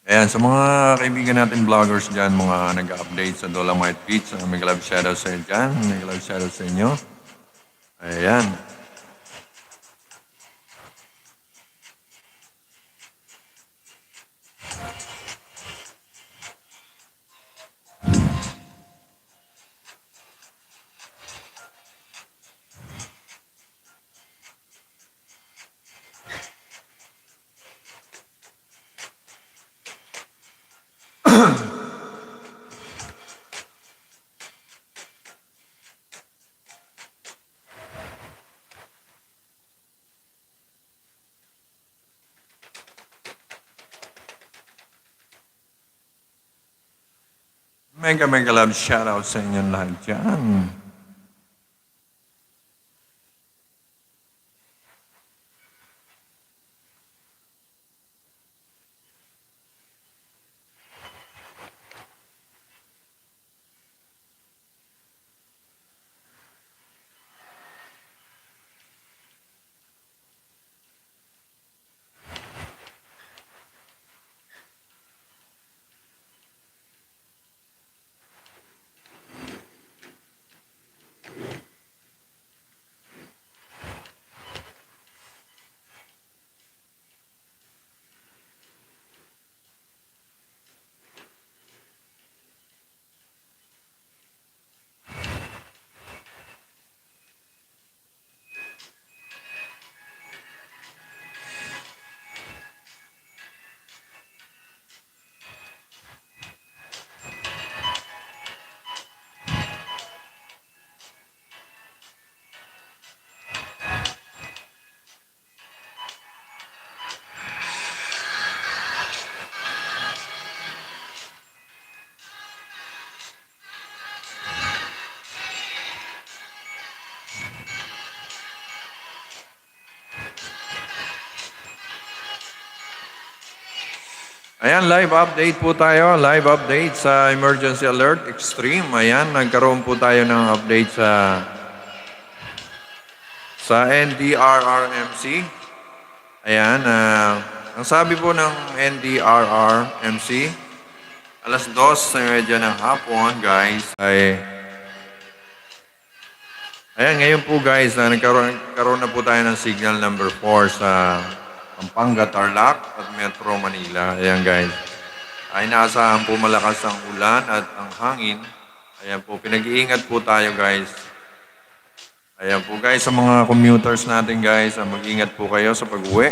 Ayan, sa mga kaibigan natin vloggers dyan, mga nag-update sa Dolomite Beach, may love shoutout sa dyan, may love shoutout sa inyo. Ayan. Mega love shoutout sa inyong lahat dyan. Ayan, live update po tayo. Live update sa Emergency Alert Extreme. Ayan, nagkaroon po tayo ng update sa NDRRMC. Ayan, ang sabi po ng NDRRMC, alas 2:30 ng hapon, guys, ayan, ngayon po guys, nagkaroon na po tayo ng signal number 4 sa Pampanga, Tarlac at Metro Manila. Ayan guys. Ay naasahan po malakas ang ulan at ang hangin. Ayan po, pinag-iingat po tayo guys. Ayan po guys, sa mga commuters natin guys, mag-ingat po kayo sa pag-uwi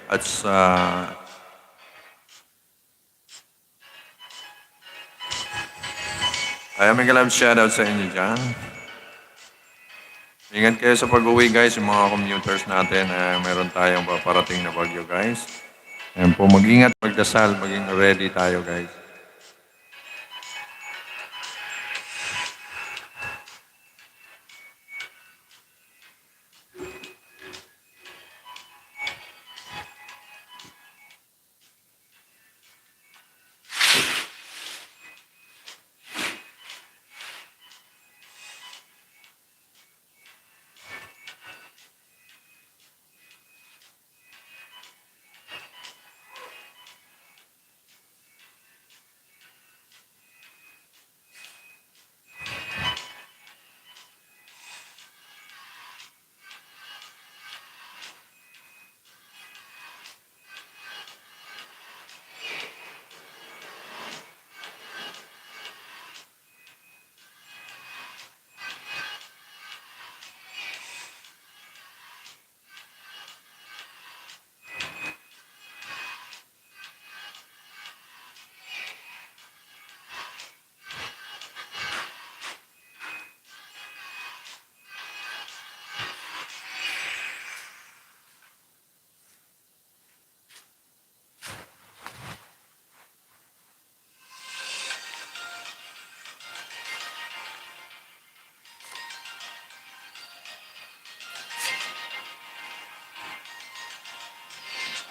at sa ayan, may love shoutout sa inyo dyan. Ingat kayo sa pag-uwi guys, yung mga commuters natin. Meron tayong paparating na bagyo guys. Ayan po, mag-ingat, magdasal, maging ready tayo guys.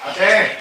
Ate!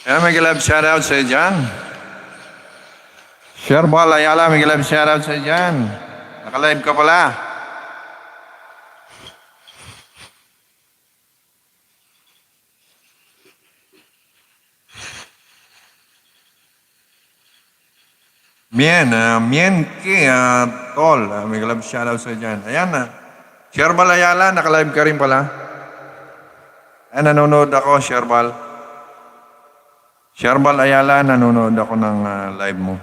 Ayan, may galab shoutout sa'yo dyan. Sherbal Ayala, may galab shoutout sa'yo dyan. Nakalive ka pala. Mien Ki, Tol, may galab shoutout sa'yo dyan. Ayan na. Sherbal Ayala, nakalive ka rin pala. Ayan, nanonood ako, Sherbal. Sherbal Ayala, nanonood ako ng live mo.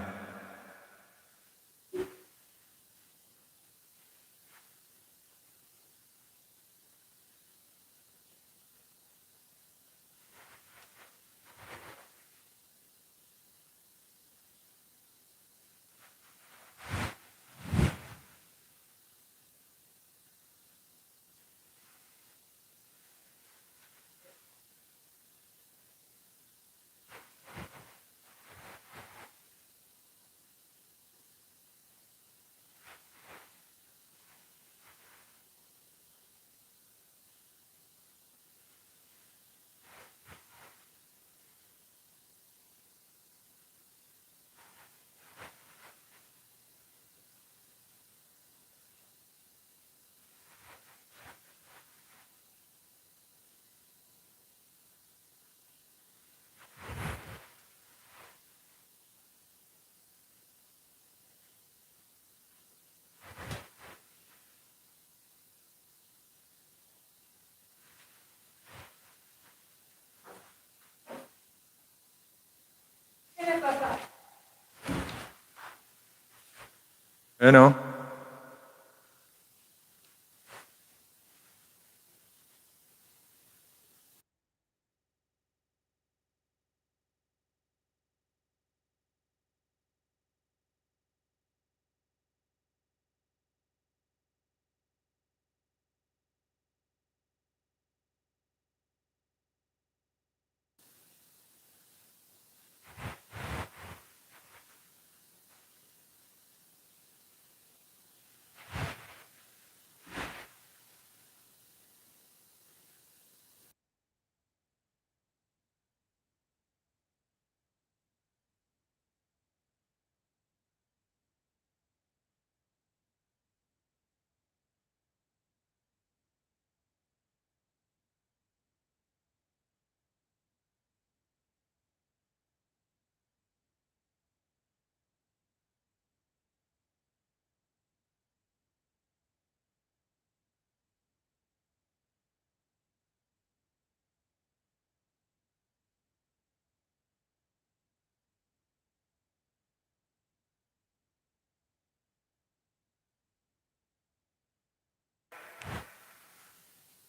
Ano?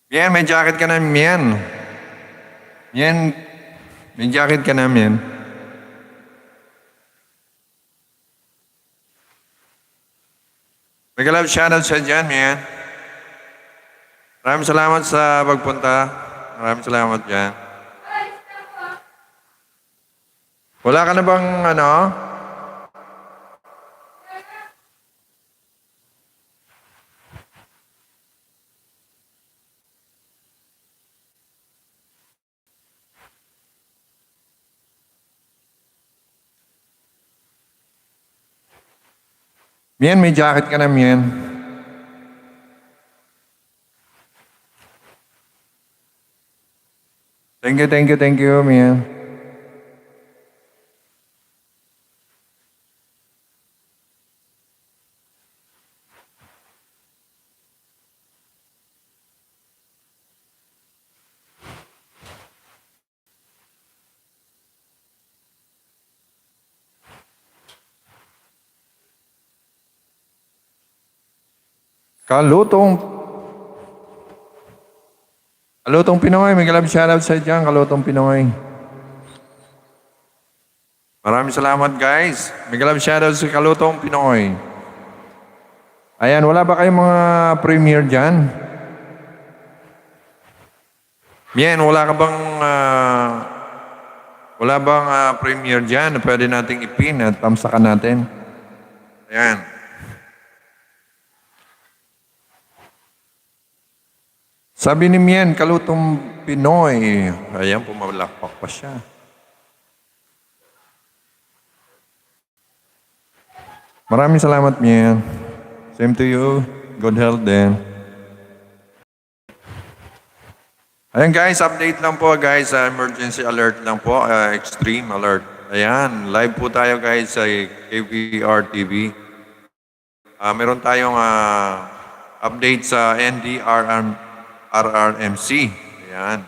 Mien, may jacket ka na, Mien. Mien, may jacket ka na, Mien. May galab shoutout sa dyan, Mien. Maraming salamat sa pagpunta. Maraming salamat dyan. Wala ka na bang ano? Mien, may jacket ka na, Mien. Thank you, Mien. Kalutong Pinoy, may galab shoutout sa dyan, Kalutong Pinoy. Maraming salamat guys. May galab shoutout sa Kalutong Pinoy. Ayan, wala ba kayong mga premiere dyan? Mien, wala bang premiere dyan na pwede nating ipin at tamsakan natin? Ayan. Sabi ni Mien, Kalutong Pinoy. Ayan, pumalakpak pa siya. Maraming salamat, Mian. Same to you. Good health din. Ayan guys, update lang po guys. Emergency alert lang po. Extreme alert. Ayan, live po tayo guys sa KVR TV. Meron tayong update sa NDRRMC. Ayan.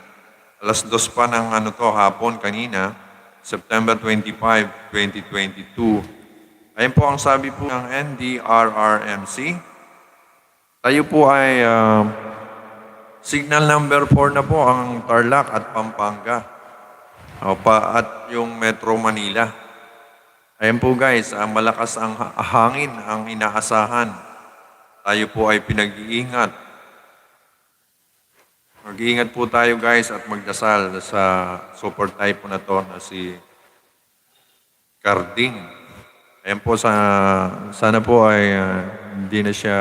Alas 2 pa ng hapon kanina, September 25, 2022. Ayan po ang sabi po ng NDRRMC. Tayo po ay signal number 4 na po ang Tarlac at Pampanga. At yung Metro Manila. Ayan po guys, malakas ang hangin ang inaasahan. Tayo po ay pinag-iingat. Mag-iingat po tayo guys at magdasal sa super typhoon na to na si Carding. Ayan po, sana po ay hindi na siya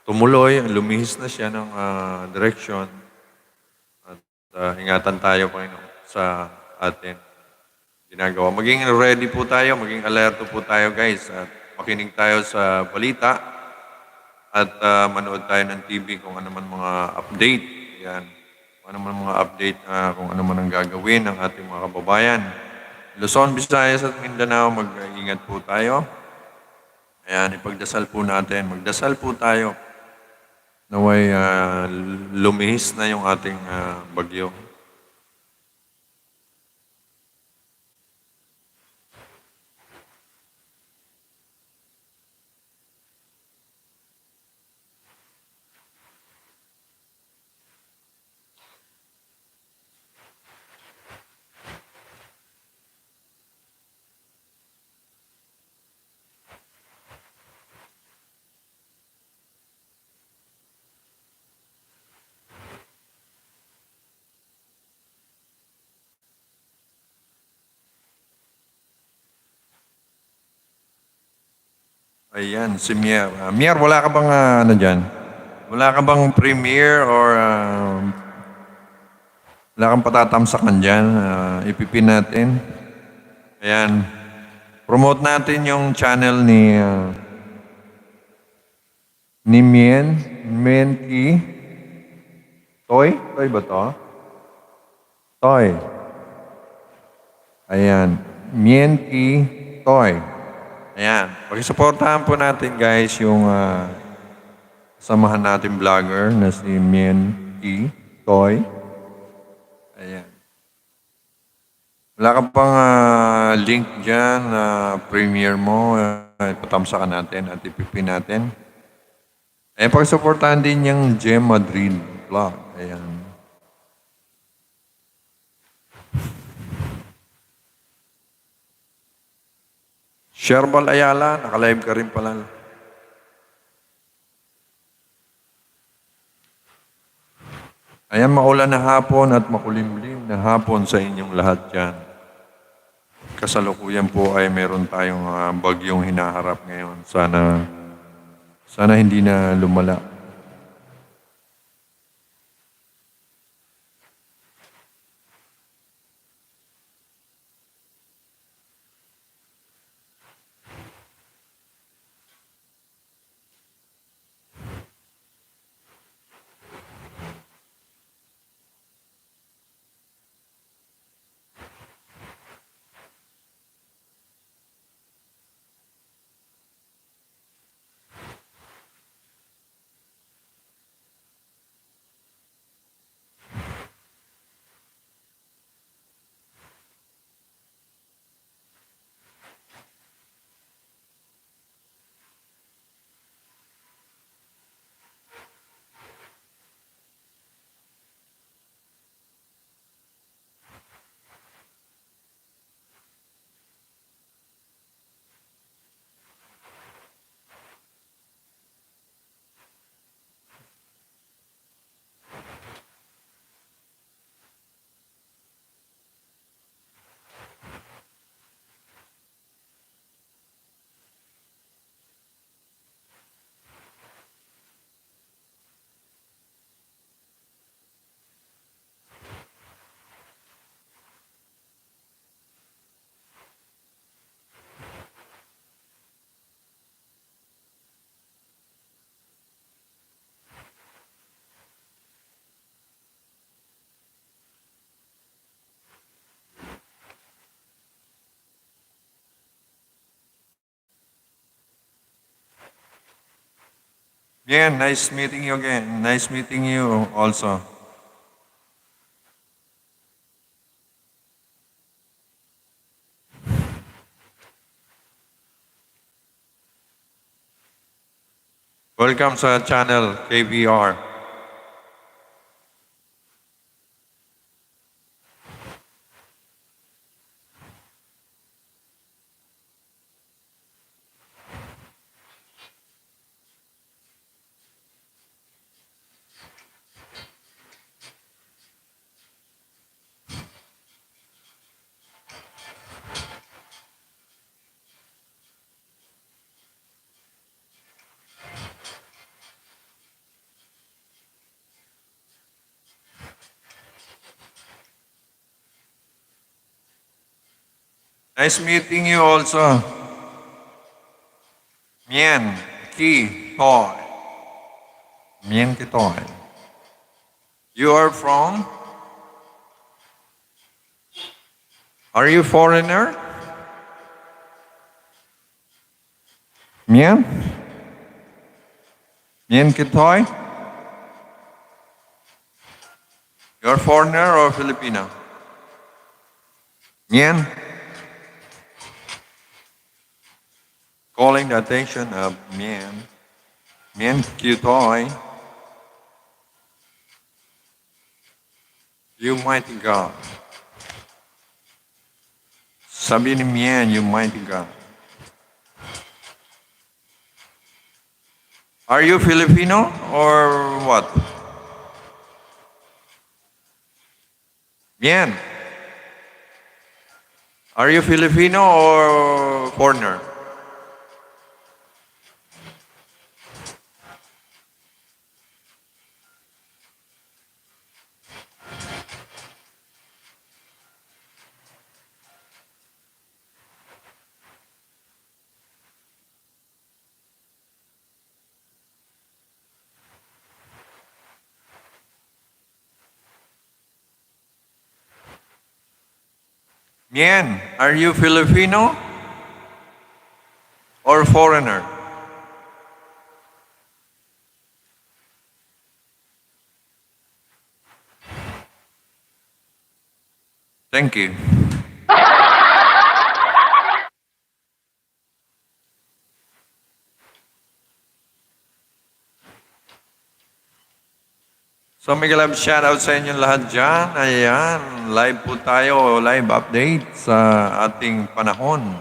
tumuloy, lumihis na siya ng direksyon. At ingatan tayo, Panginoon, sa atin ginagawa. Maging ready po tayo, maging alerto po tayo guys. At makinig tayo sa balita at manood tayo ng TV kung ano man mga update. Yan. Kung ano man mga update, kung ano man ang gagawin ng ating mga kababayan. Luzon, Visayas at Mindanao, mag-ingat po tayo. Ayan, ipagdasal po natin. Magdasal po tayo. Naway lumihis na yung ating bagyo. Ayan, si Mier. Mier, wala ka bang dyan? Wala ka bang premiere or wala kang patatamsakan dyan? Ipipin natin. Ayan. Promote natin yung channel ni Mien Ki. Toy? Toy ba to? Toy. Ayan. Mien Ki Toy. Ayan. Pag-supportahan po natin guys yung samahan natin vlogger na si Mien Ki Toy. Ayan. Wala ka pang link dyan na premiere mo. Ipatamsakan natin at ipipin natin. Ayan, pag-supportahan din yung Gem Madrid vlog. Ayan. Sherbal Ayala, naka-live ka rin pala. Ayan, maulan na hapon at makulimlim na hapon sa inyong lahat dyan. Kasalukuyan po ay meron tayong bagyong hinaharap ngayon. Sana hindi na lumala. Bien, nice meeting you again. Nice meeting you also. Welcome sa channel KBR. Nice meeting you also. Mien Ki Toy. Mien Ki Toy. You are from? Are you foreigner? Mien? Mien Ki Toy? You're foreigner or Filipino? Mien? Calling the attention of Mien. Mien Ki Toy. You mighty God. Sabi ni Mien, you mighty God. Are you Filipino or what? Mien. Are you Filipino or foreigner? Mien, are you Filipino or foreigner? Thank you. So Miguel Lab, shoutout sa inyong lahat dyan. Ayan, live po tayo, live update sa ating panahon.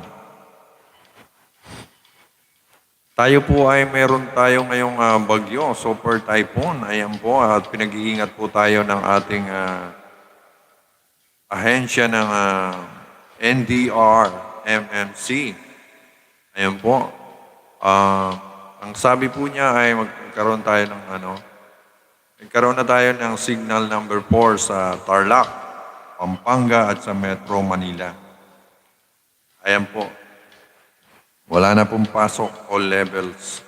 Tayo po ay meron tayo ngayong bagyo, super typhoon. Ayan po, at pinag-iingat po tayo ng ating ahensya ng NDR, MMC. Ayan po. Ang sabi po niya ay magkaroon tayo ng nagkaroon na tayo ng signal number 4 sa Tarlac, Pampanga at sa Metro Manila. Ayan po. Wala na pong pasok, all levels.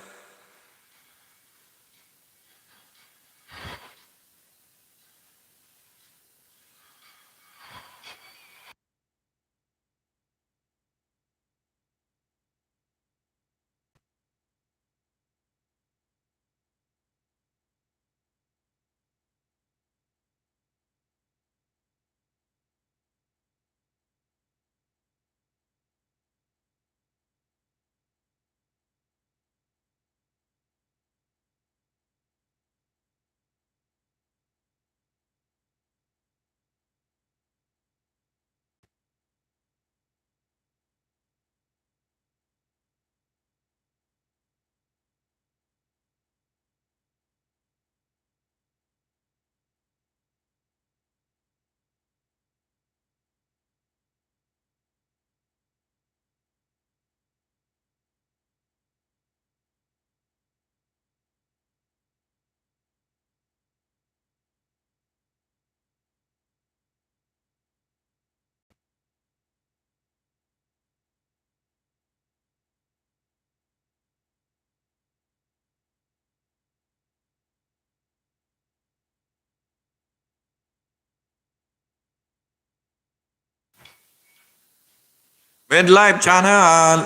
Midlife channel.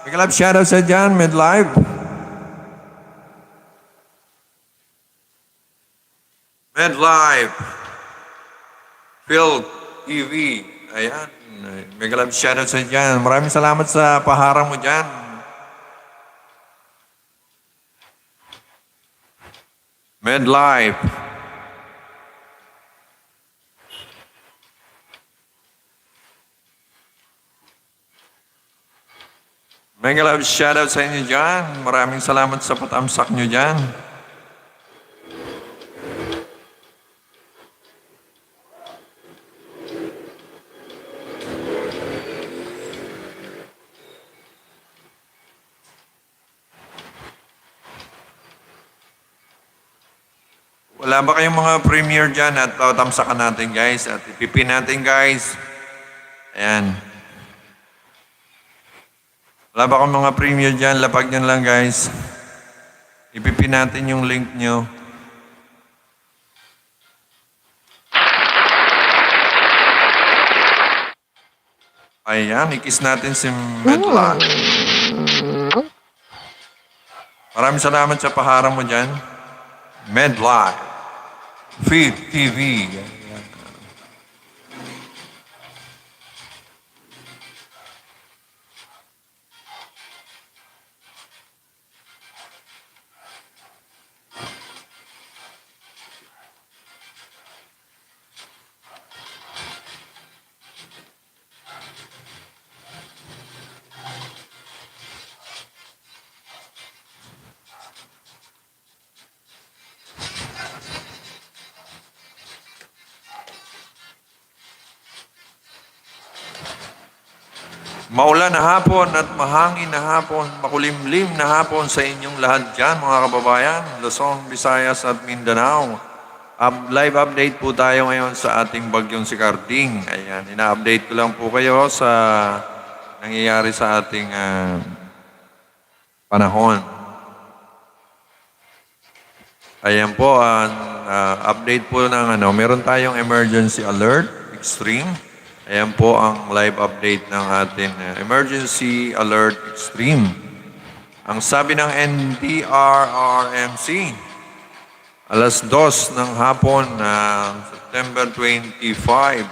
Miguel Lab, shoutout sa dyan, Midlife. MedLife, Phil TV. Ayan. Mega love shoutout sa dyan. Maraming salamat sa paharang mo dyan. MedLife. Mega love shoutout sa inyo dyan. Maraming salamat sa patamsak nyo dyan. Wala ba kayong mga premiere dyan at tatamsakan natin guys at ipipin natin guys. Ayan. Wala ba kayong mga premiere dyan? Lapag nyo lang guys. Ipipin natin yung link nyo. Ayan, ikis natin si Medla. Maraming salamat sa paharang mo dyan. Medlife. Feed TV. Maulan na hapon at mahangin na hapon, makulimlim na hapon sa inyong lahat dyan, mga kababayan, Luzon, Visayas at Mindanao. Live update po tayo ngayon sa ating bagyong si Carding. Ayan, ina-update ko lang po kayo sa nangyayari sa ating panahon. Ayan po, update po ng meron tayong emergency alert, extreme. Ayan po ang live update ng ating Emergency Alert Extreme. Ang sabi ng NDRRMC, alas 2 ng hapon, September 25,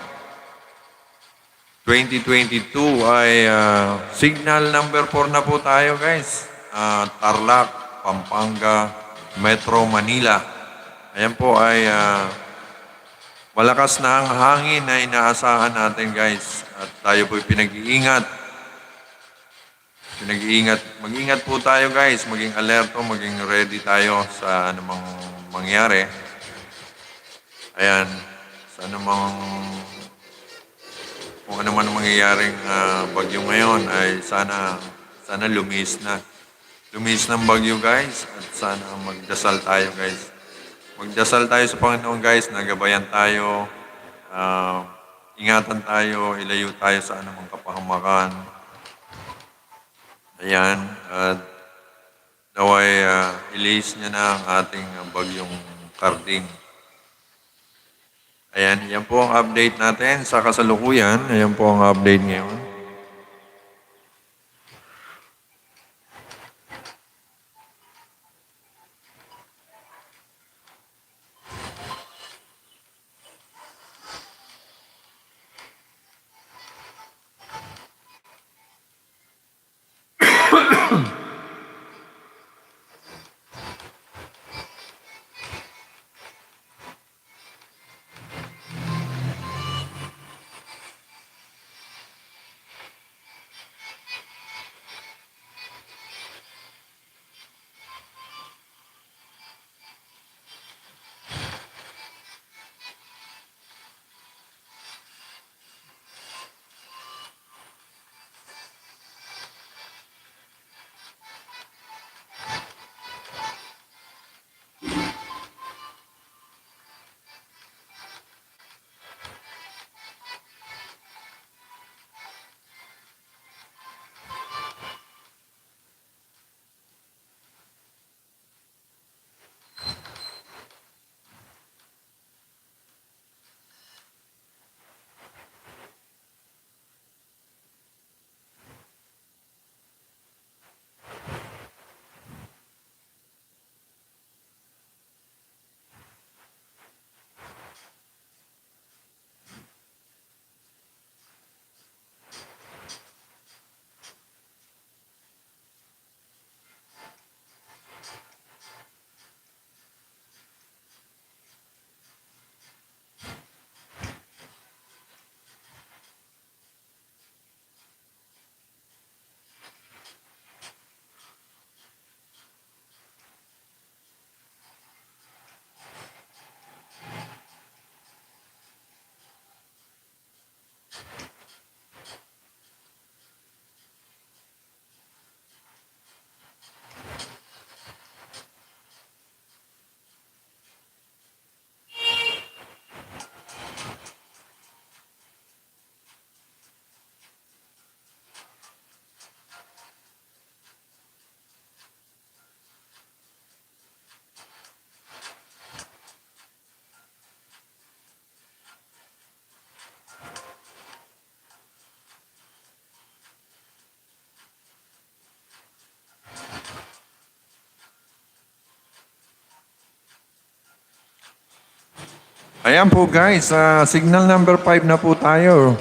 2022 ay signal number 4 na po tayo guys. Tarlac, Pampanga, Metro Manila. Ayan po ay malakas na ang hangin na inaasahan natin guys at tayo po'y pinag-iingat. Mag-ingat po tayo guys, maging alerto, maging ready tayo sa anumang mangyari. Ayan, sa anumang, kung ano man mangyayaring bagyo ngayon ay sana lumis na. Lumis ng bagyo guys at sana magdasal tayo guys. Magdasal tayo sa Panginoon guys, nagabayan tayo, ingatan tayo, ilayo tayo sa anumang kapahamakan. Ayan, at naway ilis niya na ang ating bagyong Carding. Ayan, yan po ang update natin sa kasalukuyan. Ayan po ang update ngayon. Ayan po guys, signal number 5 na po tayo.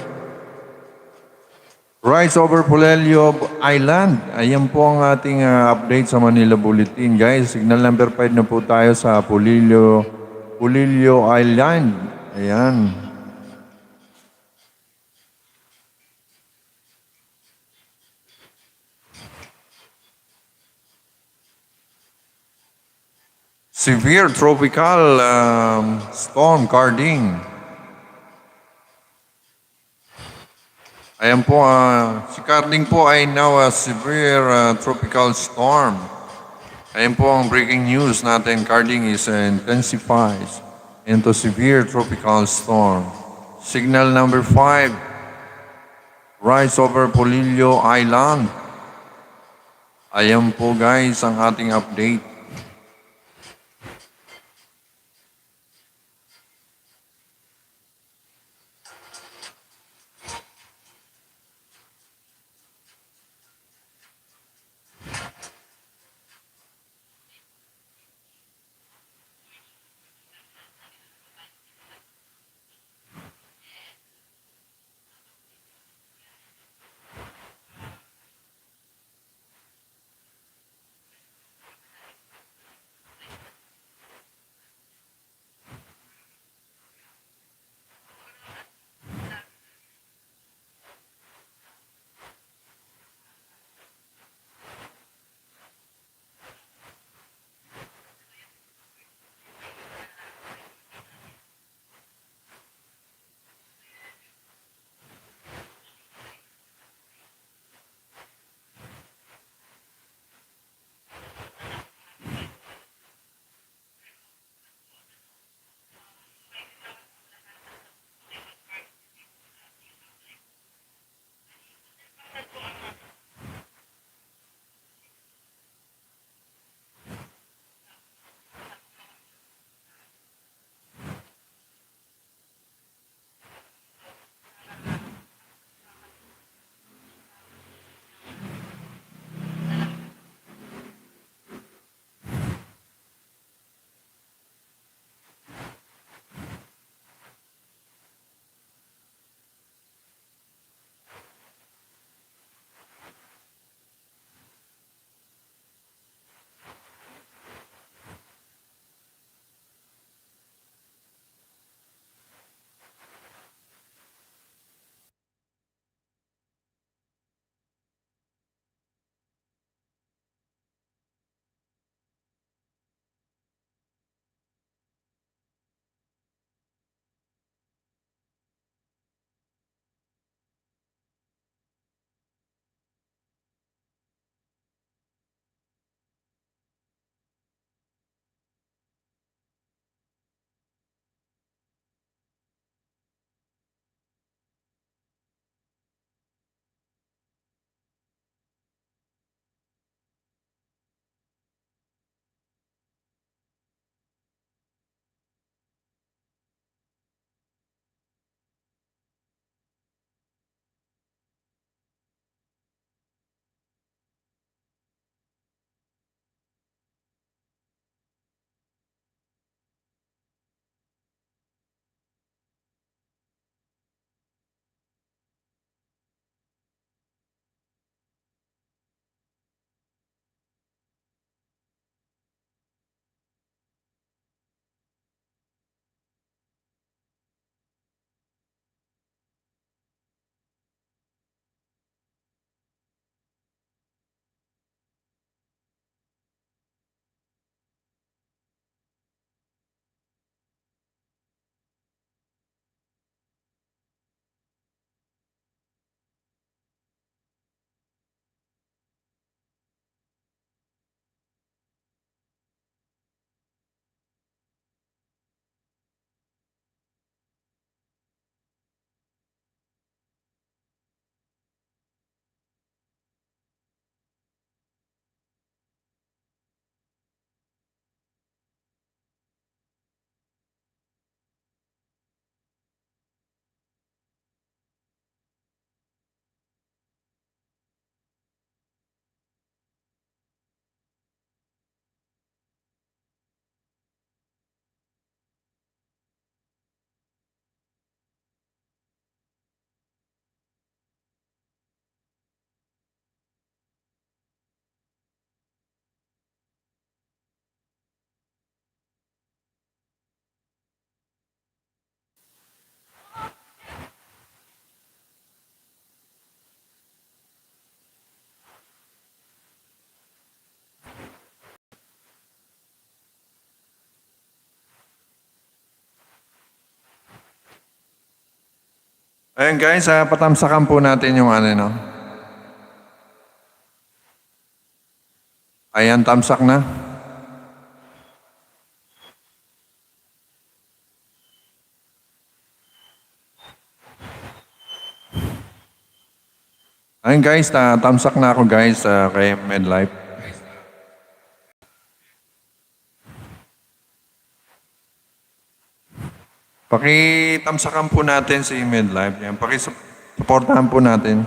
Rise over Polillo Island. Ayan po ang ating update sa Manila Bulletin. Guys, signal number 5 na po tayo sa Polillo Island. Ayan. Severe tropical storm Carding. Ayan po, si Carding po ay now a severe tropical storm. Ayan po ang breaking news natin. Carding is intensifies into severe tropical storm. Signal number 5, rise over Polillo Island. Ayan po guys ang ating update. Ayun guys, patamsakan po natin yung ano, no? Ayan, tamsak na. Ayun guys, tamsak na ako guys kay MedLife. Pakitamsakan po natin si MedLife. Yan, pakisuportahan po natin.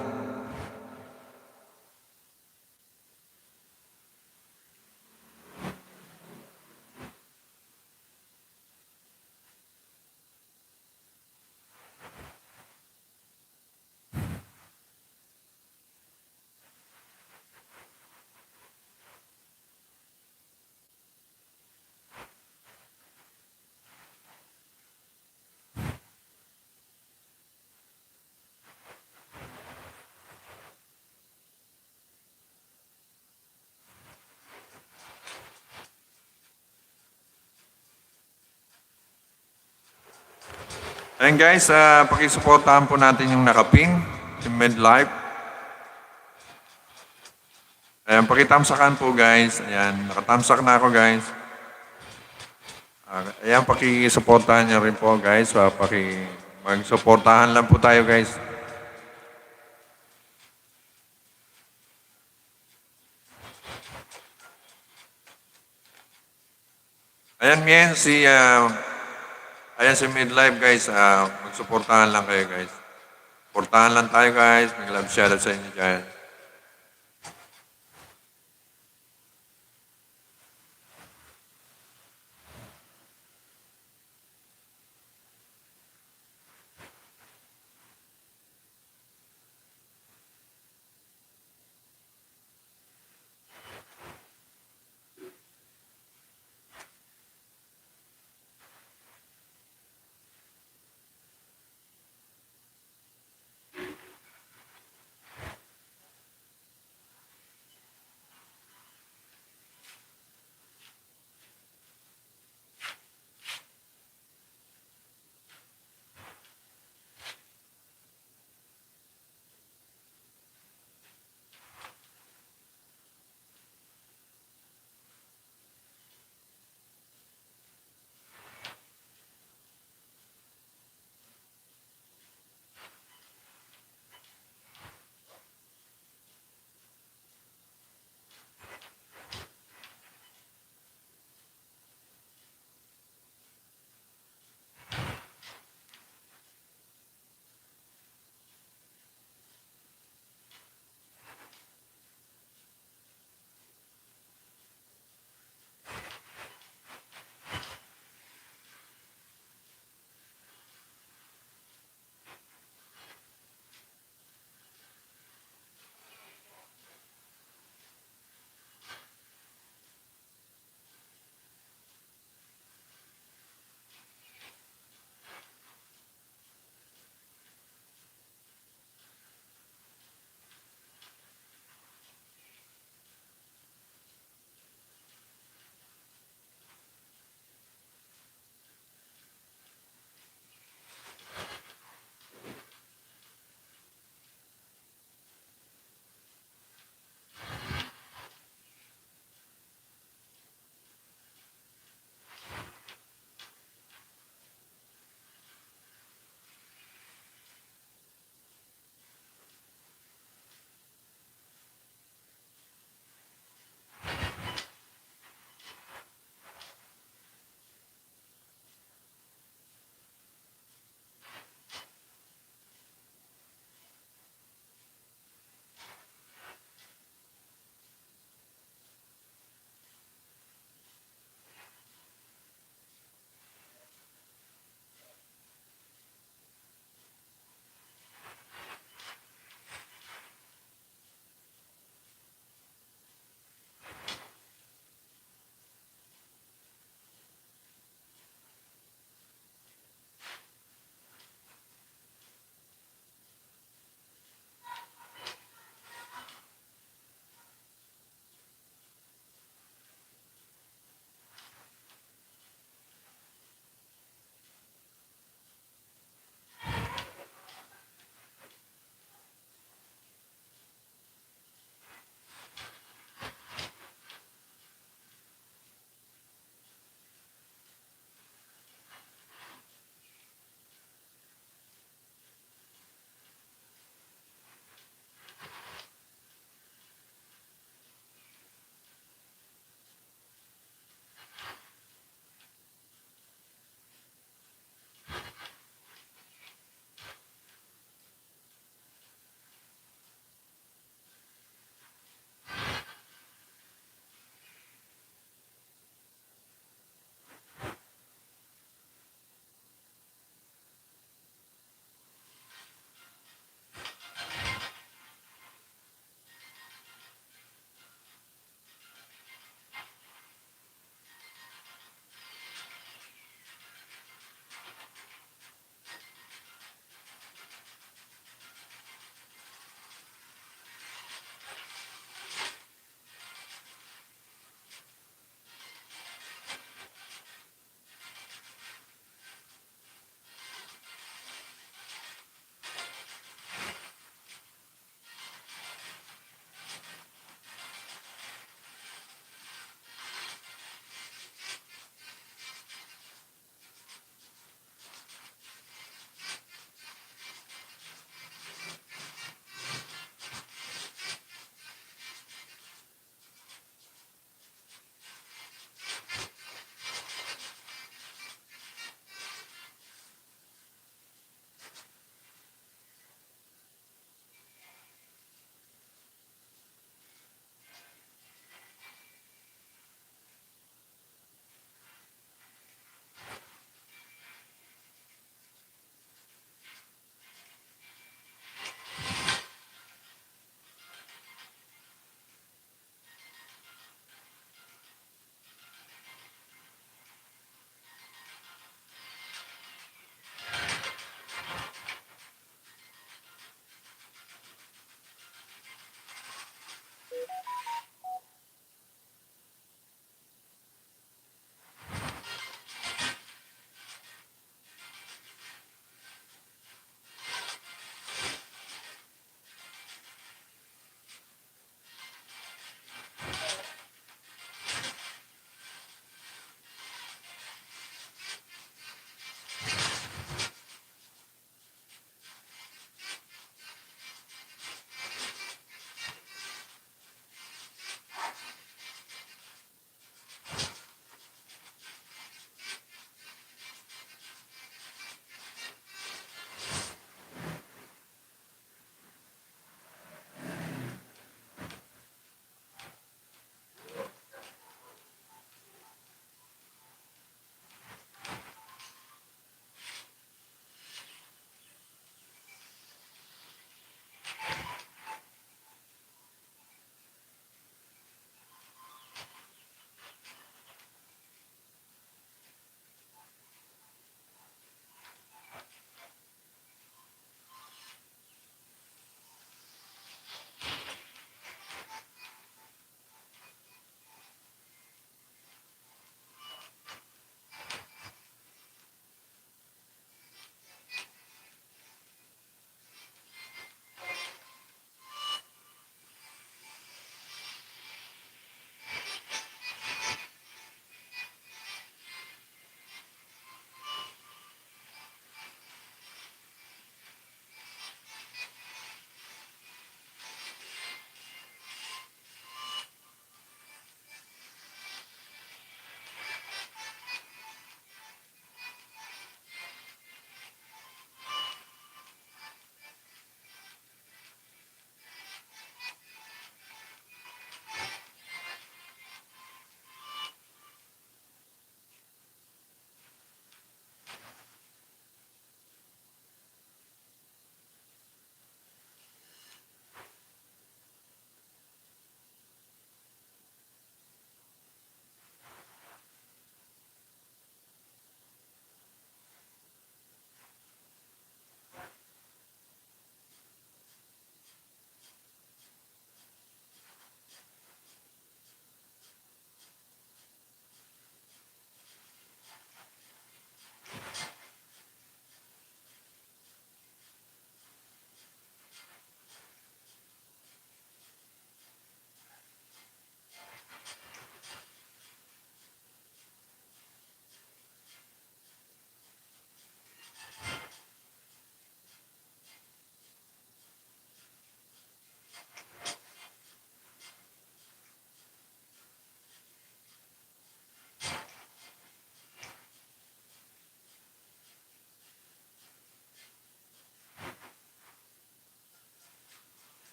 Ayun guys, pakisuportahan po natin yung nakaping, si MedLife. Ayan, pakitamsakan po guys. Ayan, nakatamsak na ako guys. Ayan, pakisuportahan niyo rin po guys. Magsuportahan lang po tayo guys. Ayan ngayon si MedLife guys. Magsuportahan lang kayo guys. Suportahan lang tayo guys. Mag-love shoutout sa inyo dyan.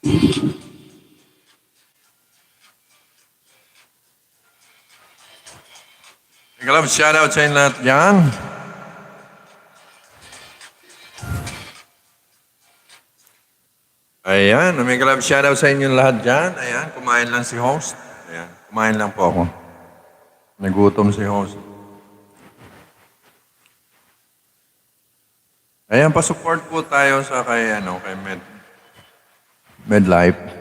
Mega love, shoutout sa inyo lahat dyan. Ayan, mega love, shoutout sa inyo lahat dyan. Ayan, kumain lang si host. Ayan, kumain lang po ako. Nagutom si host. Ayan, pa-support po tayo sa kay MedLife.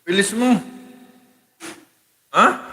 Bilis mo. Ha?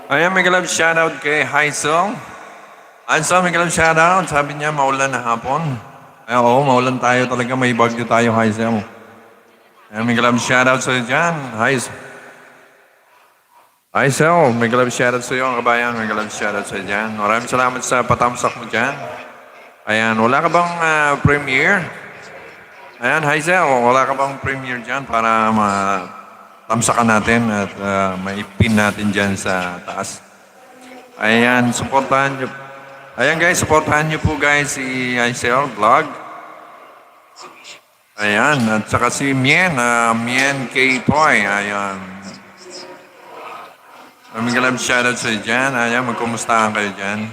Ayan, may galab shoutout kay Haisel. Haisel, may galab shoutout. Sabi niya, maulan na hapon. Ay, oo, maulan tayo talaga. May bagyo tayo, Haisel. Ayan, may galab shoutout sa'yo dyan. Haisel, may galab shoutout sa'yo, ang kabayan. May galab shoutout sa'yo dyan. Maraming salamat sa patamsak mo dyan. Ayan, wala ka bang premiere? Ayan, Haisel, wala ka bang premiere dyan para tamsakan natin at maipin natin dyan sa taas. Ayan, supportahan nyo. Ayan guys, supportahan nyo po guys si Aisel Vlog. Ayan, at saka si Mien, Mien K. Toy. Ayan. Maraming shoutout sa dyan. Ayan, magkumustahan kayo dyan.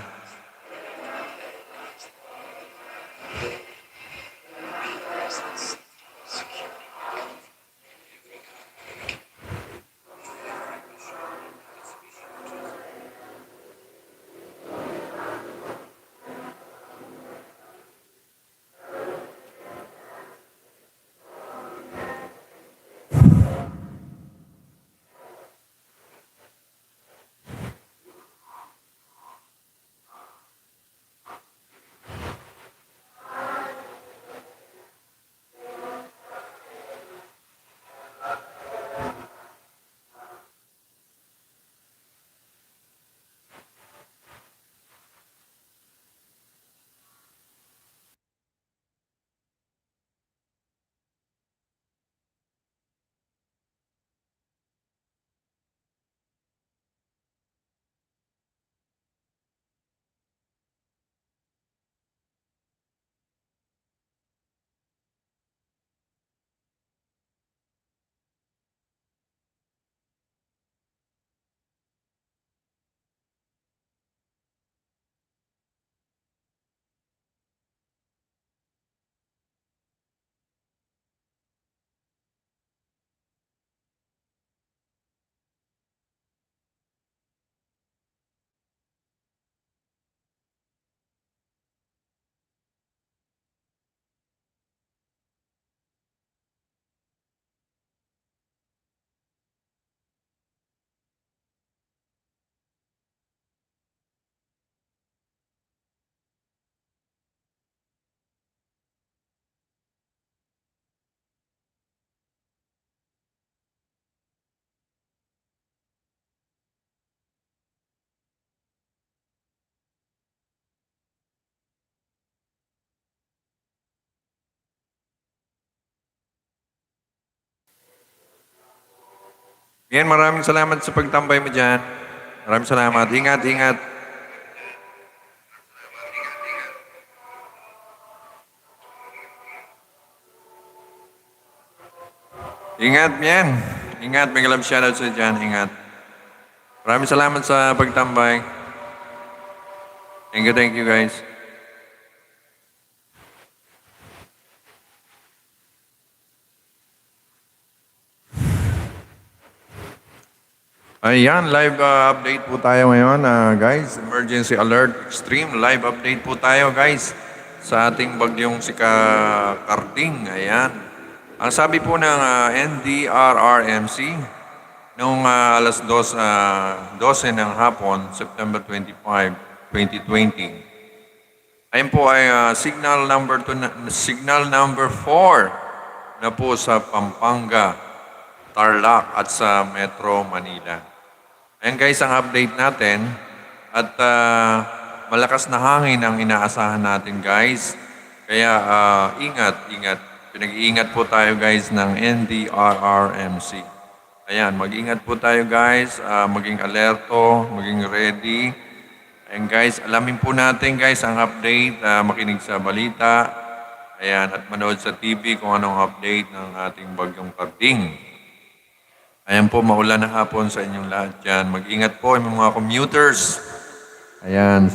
Mien, maraming salamat sa pagtambay mo dyan. Maraming salamat. Ingat, ingat. Ingat, Mien. Ingat, may shoutout sa dyan. Ingat. Maraming salamat sa pagtambay. Thank you guys. Ayan, live update po tayo ngayon, guys. Emergency alert, extreme live update po tayo, guys, sa ating bagyong si Karding. Ayan. Ang sabi po ng NDRRMC, noong alas 12 ng hapon, September 25, 2020, ayun po ay signal number 4 na po sa Pampanga, Tarlac at sa Metro Manila. Ayan guys, ang update natin at malakas na hangin ang inaasahan natin guys. Kaya ingat. Pinag-iingat po tayo guys ng NDRRMC. Ayan, mag-ingat po tayo guys, maging alerto, maging ready. Ayan guys, alamin po natin guys ang update, makinig sa balita. Ayan, at manood sa TV kung anong update ng ating bagyong Karding. Ayan po, maulan na hapon sa inyong lahat dyan. Mag-ingat po yung mga commuters. Ayan,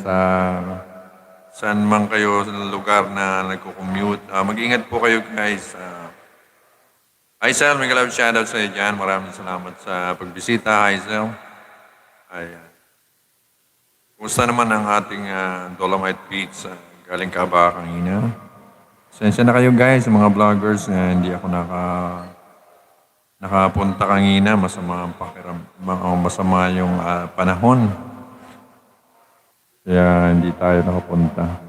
saan man kayo sa lugar na nagko-commute. Mag-ingat po kayo guys. Aisel, may shoutout sa iyo dyan. Maraming salamat sa pagbisita, Aisel. Ayan. Kumusta naman ang ating Dolomite Beach? Galing ka ba kanina? Sensya na kayo guys, mga vloggers na hindi ako nakapunta kanina, masama yung panahon. Kaya hindi tayo nakapunta.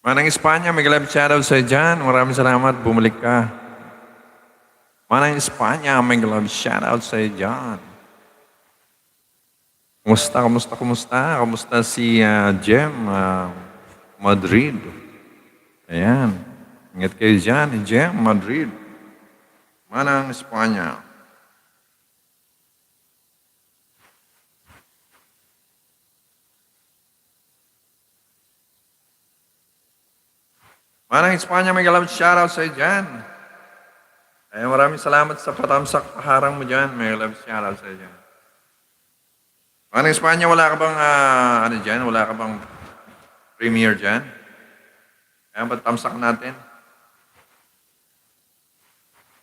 Manang Espanya, may love shoutout sa'yo dyan. Maraming salamat, bumalik ka. Manang Espanya, may love shoutout sa'yo dyan. Kumusta, kumusta, kumusta? Kumusta si Jem Madrid? Ayan. Ingat kayo dyan, Jem Madrid. Manang Espanya. Manang Espanya, may love shoutout sa'yo dyan. Ay, maraming salamat sa patamsak paharang mo dyan. May love shoutout sa'yo dyan. Manang Espanya, wala ka bang, ano dyan? Wala ka bang premiere dyan? Kaya ba't tamsak natin?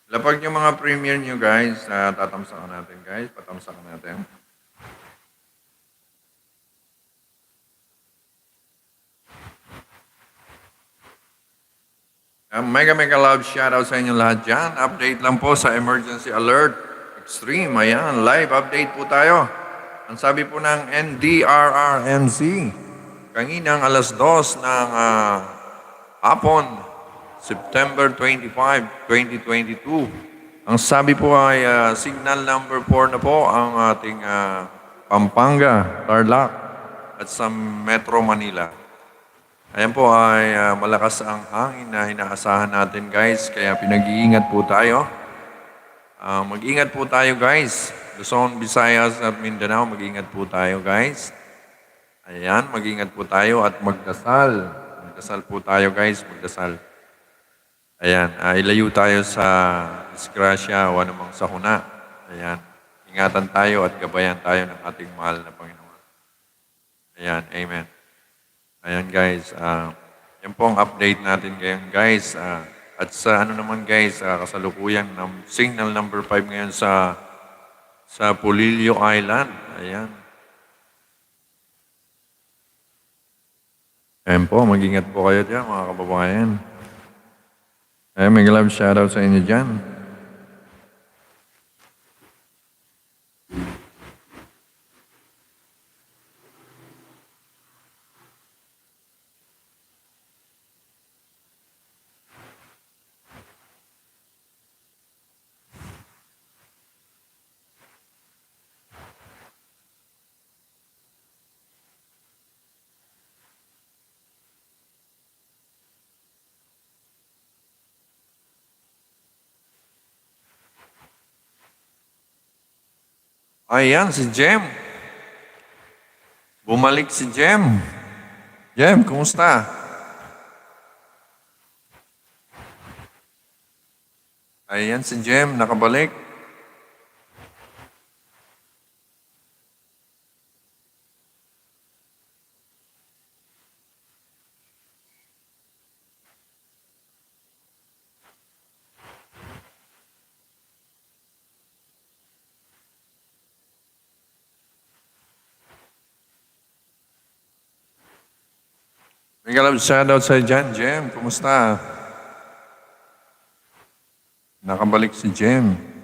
Lapag yung mga premiere nyo guys, tatamsakan natin guys. Patamsakan natin. Mega mega love shoutout sa inyo lahat dyan. Update lang po sa emergency alert. Extreme, ayan. Live update po tayo. Ang sabi po ng NDRRMC, kaninang alas 2 ng hapon, September 25, 2022. Ang sabi po ay signal number 4 na po ang ating Pampanga, Tarlac at sa Metro Manila. Ayan po ay malakas ang hangin na inaasahan natin guys, kaya pinag-iingat po tayo. Mag-ingat po tayo guys. Luzon, Visayas at Mindanao, mag-ingat po tayo guys. Ayan, mag-ingat po tayo at magdasal. Magdasal po tayo guys, magdasal. Ayan, ilayo tayo sa disgrasya o anumang sakuna. Ayan, ingatan tayo at gabayan tayo ng ating mahal na Panginoon. Ayan, amen. Ayan guys, yan po ang update natin ngayon guys. At sa ano naman guys, kasalukuyan ng signal number 5 ngayon sa Polillo Island. Ayan. Ayan po, mag-ingat po kayo dyan mga kababayan. Ayan, may love shoutout sa inyo dyan. Ayan, si Jem. Bumalik si Jem. Jem, kumusta? Ayan si Jem, nakabalik. May love shoutout sa dyan, Jem. Kumusta? Nakabalik si Jem.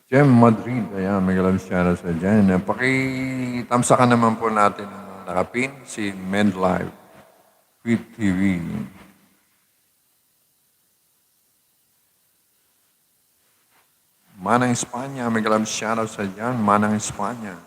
Jem Madrid, ayan, may love shoutout sa dyan. Pakitamsakan naman po natin ang nakapin, si MedLive, Quit TV. Manang Espanya, may love shoutout sa dyan, Manang Espanya.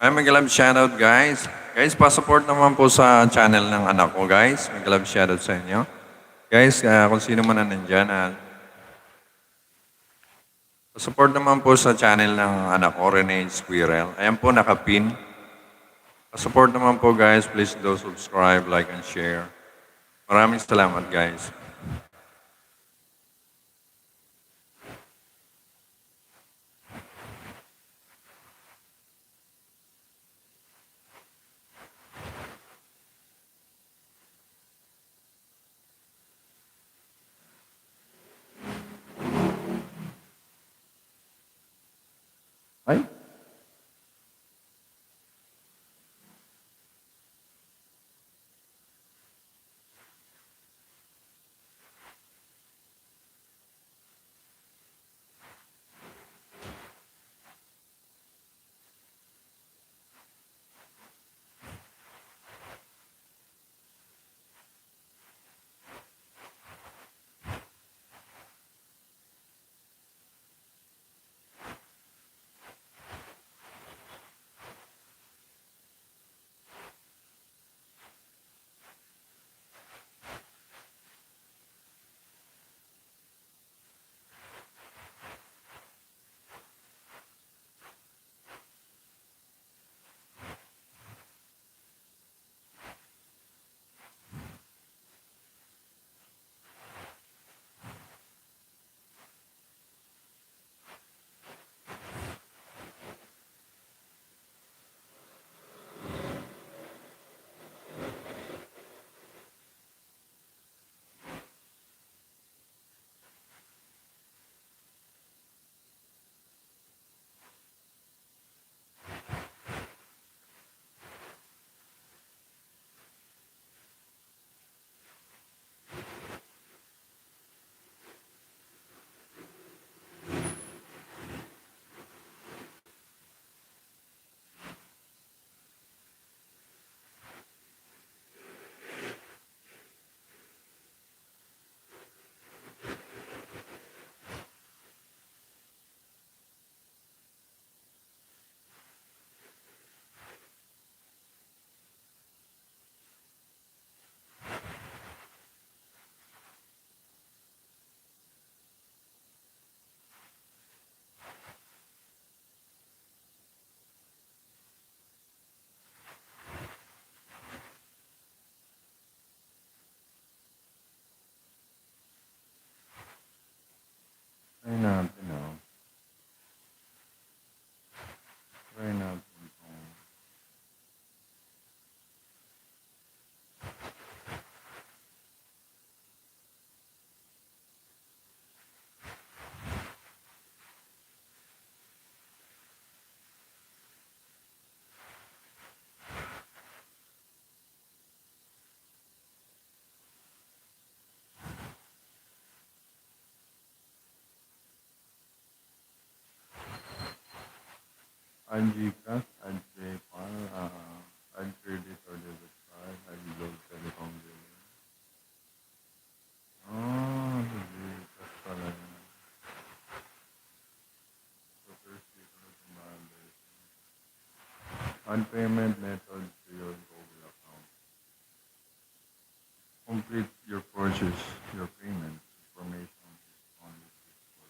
Ay, mag-love shoutout guys. Guys, pa-support naman po sa channel ng anak ko guys. Mag-love shoutout sa inyo. Guys, kung sino man na nandyan, pa-support naman po sa channel ng anak ko, Rene Squirrel. Ayan po, nakapin. Pa-support naman po guys. Please do subscribe, like, and share. Maraming salamat guys. Ay, try natin Try natin itong... Add GCash, add PayPal, add credit or debit card, add Globe Telecom billing. GCash pala yun. So, first click on the command. Add payment method to your Google account. Complete your purchase, your payment information is on the system.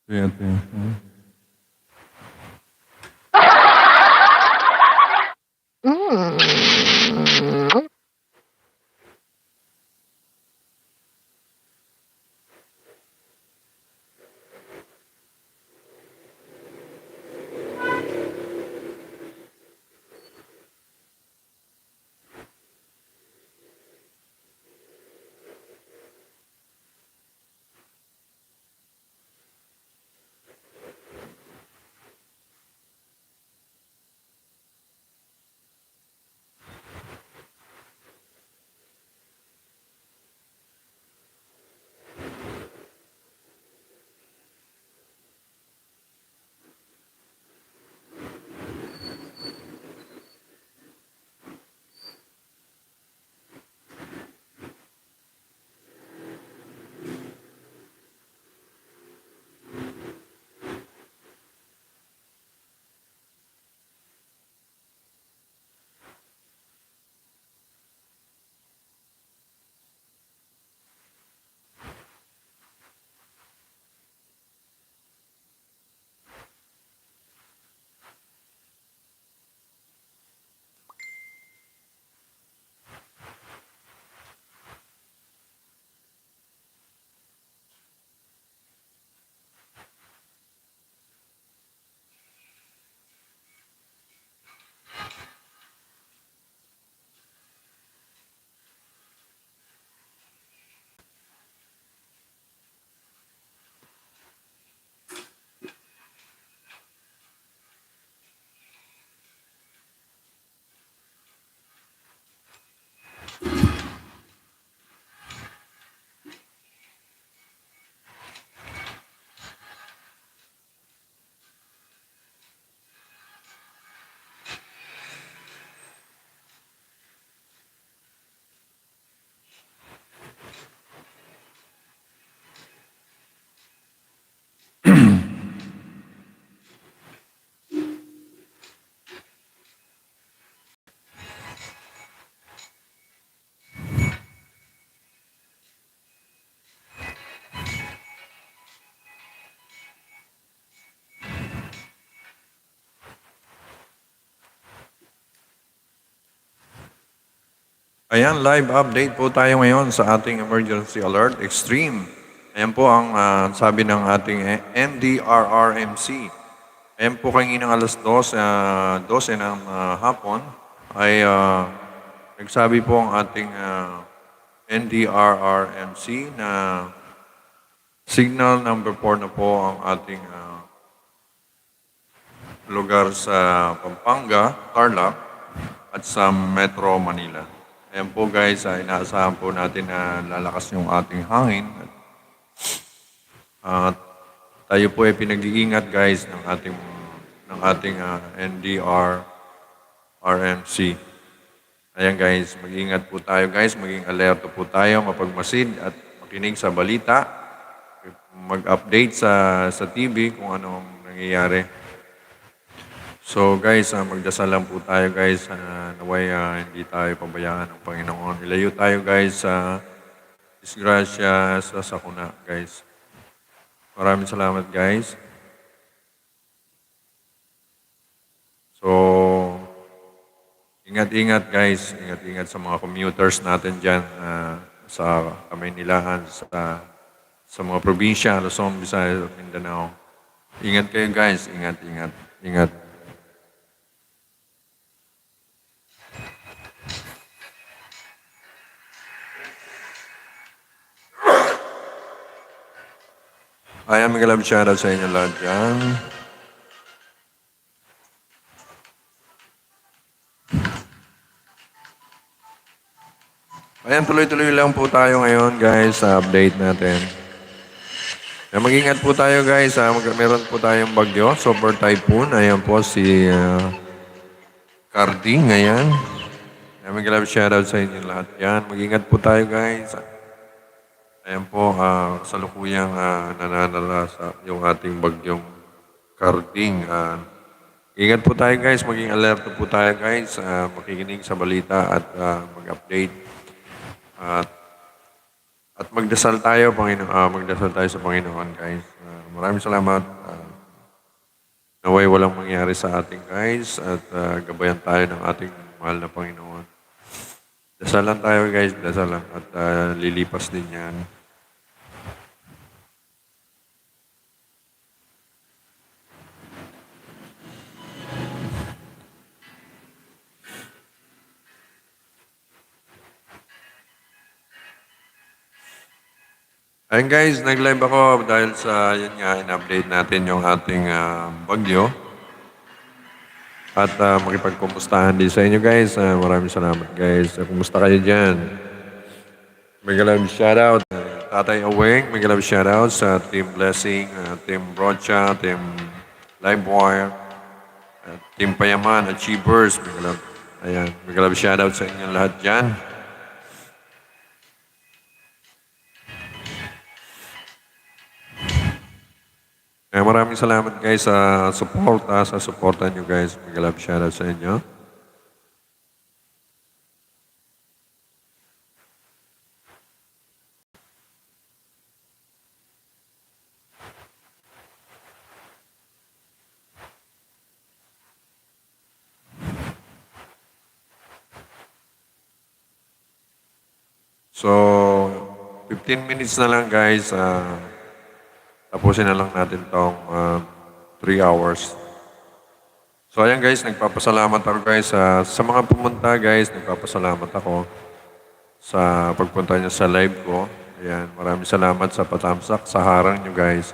Ito. Ayan, live update po tayo ngayon sa ating emergency alert extreme. Ayan po ang sabi ng ating NDRRMC. Ayan po kanina alas 12 ng hapon ay nagsabi po ang ating NDRRMC na signal number 4 na po ang ating lugar sa Pampanga, Tarlac at sa Metro Manila. Ayan po guys, inaasahan po natin na lalakas yung ating hangin. At tayo po ay pinag-iingat guys ng ating NDR RMC. Ayan guys, mag-ingat po tayo guys, maging alerto po tayo, mapagmasid at makinig sa balita, mag-update sa TV kung ano ang nangyayari. So guys, magdasal lang po tayo guys, naway hindi tayo pabayaan ng Panginoon. Ilayo tayo guys sa disgrasya, sa sakuna guys. Maraming salamat guys. So, ingat-ingat guys, ingat-ingat sa mga commuters natin dyan sa Kamaynilahan, sa mga probinsya, Luzon, Visayas, Mindanao. Ingat kayo guys, ingat. Ayan, mga love shoutout sa inyo lahat dyan. Ayan, tuloy-tuloy lang po tayo ngayon guys sa update natin. Ayan, mag-ingat po tayo guys. Meron po tayong bagyo, super typhoon. Ayan po si Carding, ayan. Ayan, mga love shoutout sa inyo lahat dyan. Mag-ingat po tayo guys. Ayan po, kasalukuyang nananala sa yung ating bagyong Carding. Ingat po tayo guys, maging alerto po tayo guys, makikinig sa balita at mag-update. At magdasal tayo, magdasal tayo sa Panginoon guys. maraming salamat. Naway walang mangyari sa ating guys at gabayan tayo ng ating mahal na Panginoon. Dasal lang tayo guys, dasal lang at lilipas din yan. Ayun guys, nag-live ako dahil sa, yun nga, in-update natin yung ating bagyo. At makipagkumustahan din sa inyo guys. Maraming salamat guys. Kumusta kayo dyan? Mega love shoutout. Tatay Aweng, mega love shoutout sa Team Blessing, Team Brocha, Team Livewire, Team Payaman, Achievers, mega love. Ayan, mega love shoutout sa inyo lahat dyan. Maraming salamat guys sa support, sa supportan nyo guys. Mega love shoutout sa inyo. So, 15 minutes na lang guys. Tapusin na lang natin tong 3 hours. So ayan guys, nagpapasalamat ako guys sa mga pumunta guys. Nagpapasalamat ako sa pagpunta niyo sa live ko. Ayan, maraming salamat sa patamsak, sa harang niyo guys.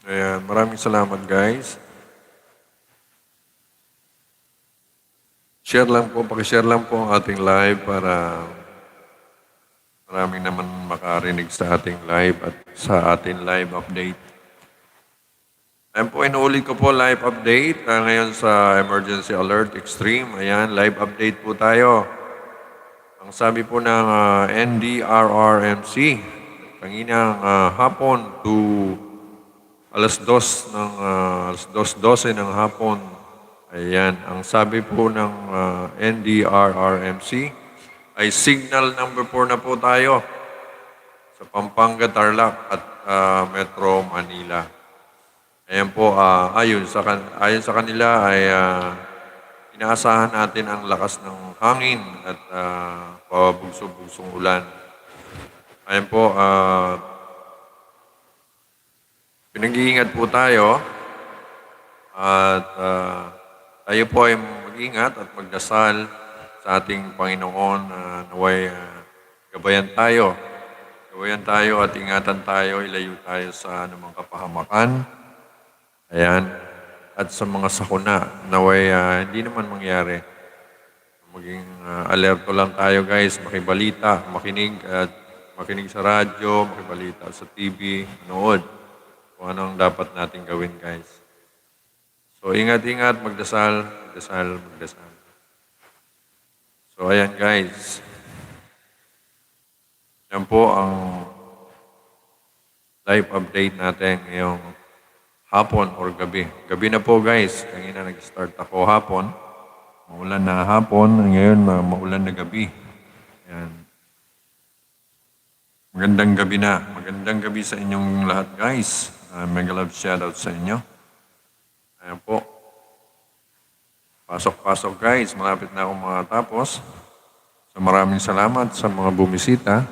Ayan, maraming salamat guys. Share lang po, pakishare lang po ang ating live para maraming naman makarinig sa ating live at sa ating live update. Ayan po, inuulit ko po live update ngayon sa Emergency Alert Extreme. Ayan, live update po tayo. Ang sabi po ng NDRRMC, kanginang hapon to alas 2:12 ng hapon. Ayan, ang sabi po ng NDRRMC ay signal number 4 na po tayo sa Pampanga, Tarlac at Metro Manila. Ayan po, ayon sa kanila ay inaasahan natin ang lakas ng hangin at pabugso-bugsong ulan. Ayan po, pinag-iingat po tayo at tayo po ay mag-ingat at magdasal sa ating Panginoon naway gabayan tayo. Gabayan tayo at ingatan tayo, ilayo tayo sa anumang kapahamakan. Ayan. At sa mga sakuna, naway hindi naman mangyari. Maging alerto lang tayo guys, makibalita, makinig sa radyo, makibalita sa TV, manood kung ano ang dapat natin gawin guys. So ingat-ingat, magdasal. So ayan guys. Yan po ang live update natin ngayong hapon or gabi. Gabi na po guys. Kanina nag-start ako hapon. Maulan na hapon. Ngayon maulan na gabi. Ayan. Magandang gabi na. Magandang gabi sa inyong lahat guys. Mega love shoutout sa inyo. Ayan po. Pasok-pasok guys. Malapit na akong makatapos. So maraming salamat sa mga bumisita.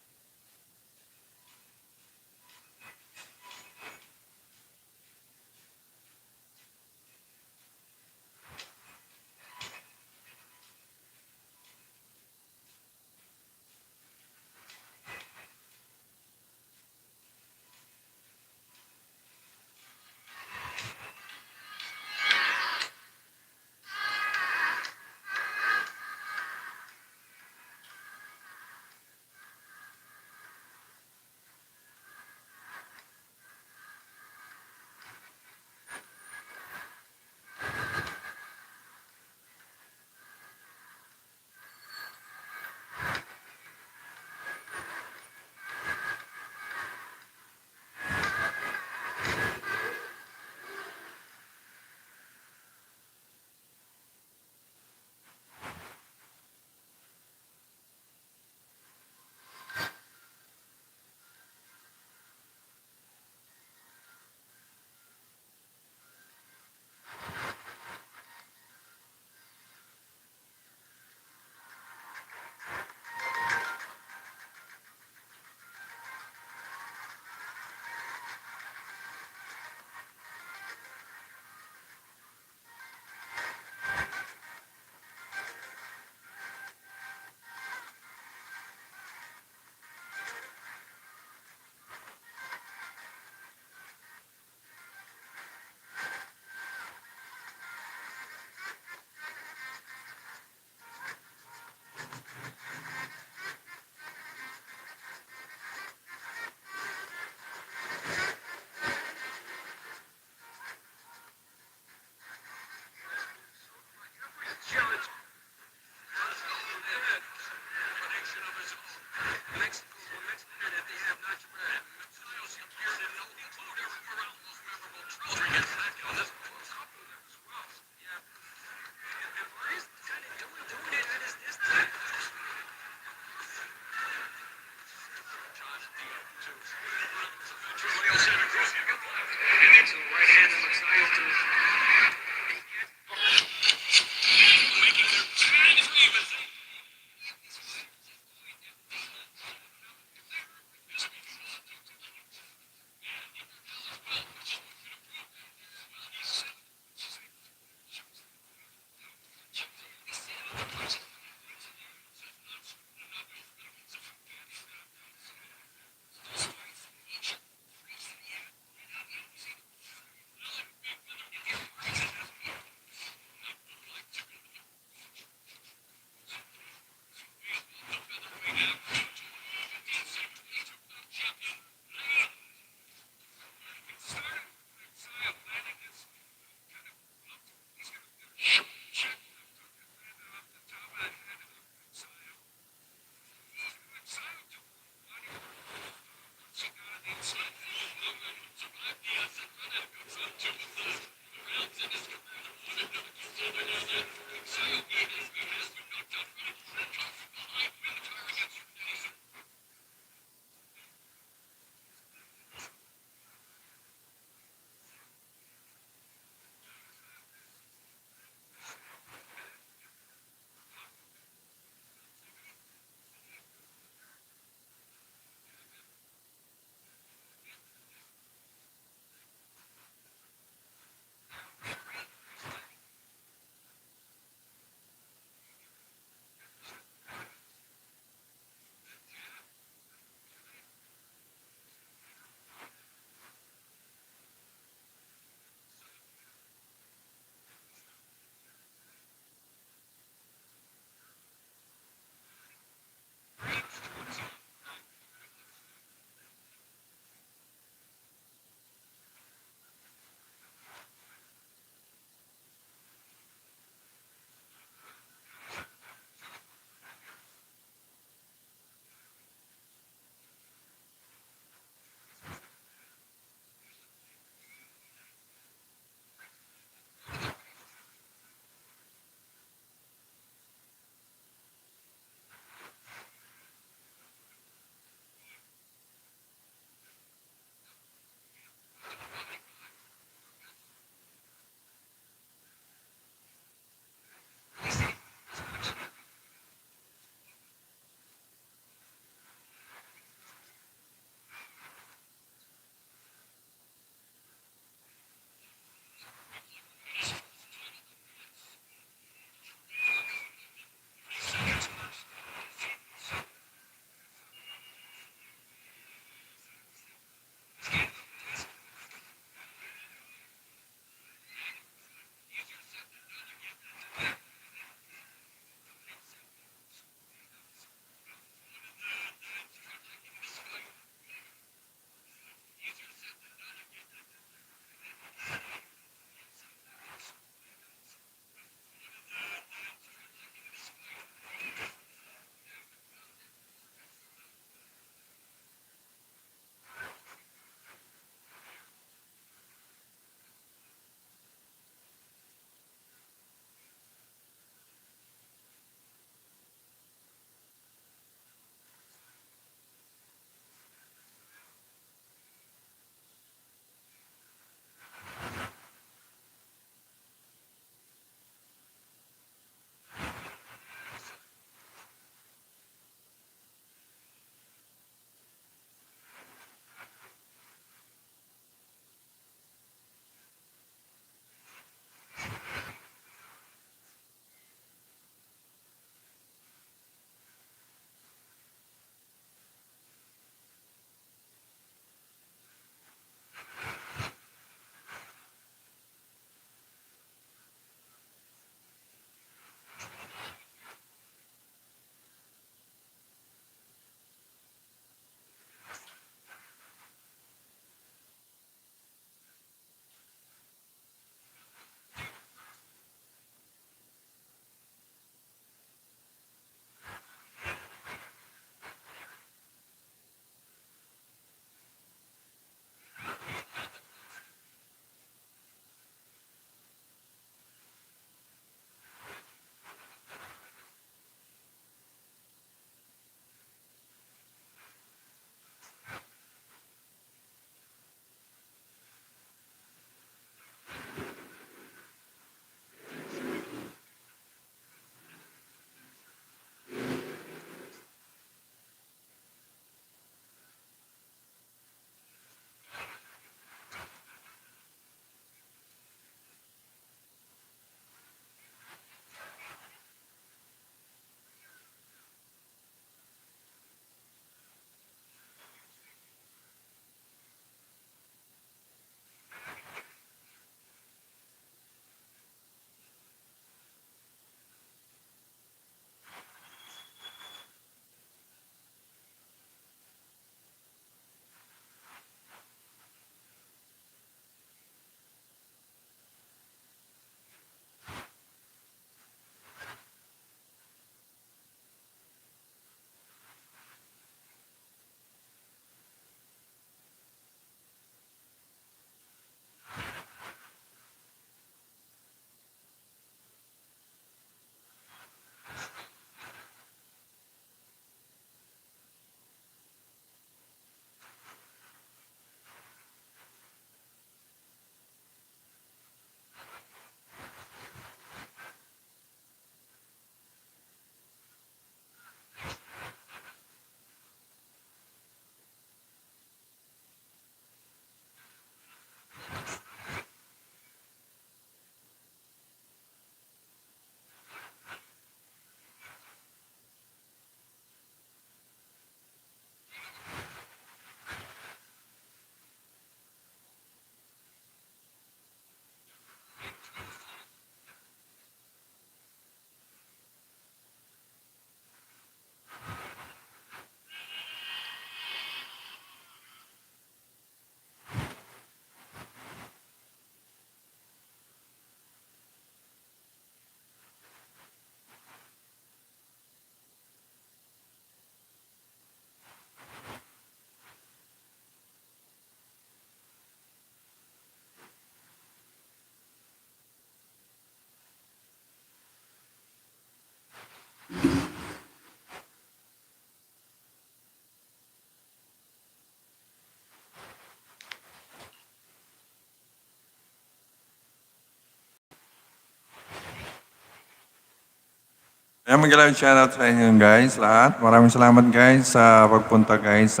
Ayan, mag-live shoutout sa inyo guys, lahat. Maraming salamat guys sa pagpunta guys.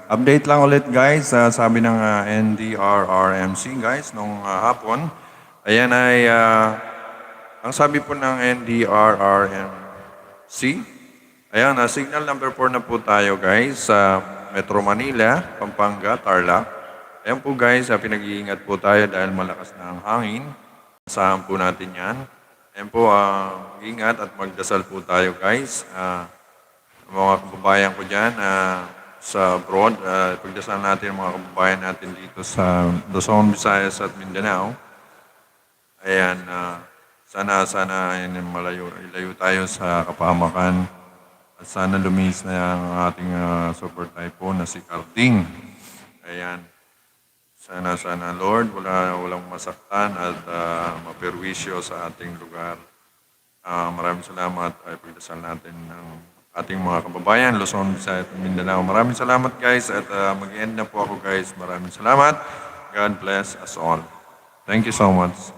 Update lang ulit guys, sabi ng NDRRMC guys nung hapon. Ayan ay, ang sabi po ng NDRRMC, ayan, signal number 4 na po tayo guys sa Metro Manila, Pampanga, Tarlac. Ayan po guys, pinag-iingat po tayo dahil malakas na ang hangin. Asahan po natin yan. Ayan po, ingat at magdasal po tayo guys. Mga kababayan ko dyan sa abroad, pagdasal natin mga kababayan natin dito sa Luzon, Visayas at Mindanao. Ayan, sana ilayo tayo sa kapahamakan at sana lumis na ang ating super typhoon na si Karding. Ayan. Sana Lord, walang masaktan at maperwisyo sa ating lugar. Maraming salamat ay pagdasal natin ng ating mga kababayan, Luzon, Visayas at Mindanao. Maraming salamat guys at mag-end na po ako guys. Maraming salamat. God bless us all. Thank you so much.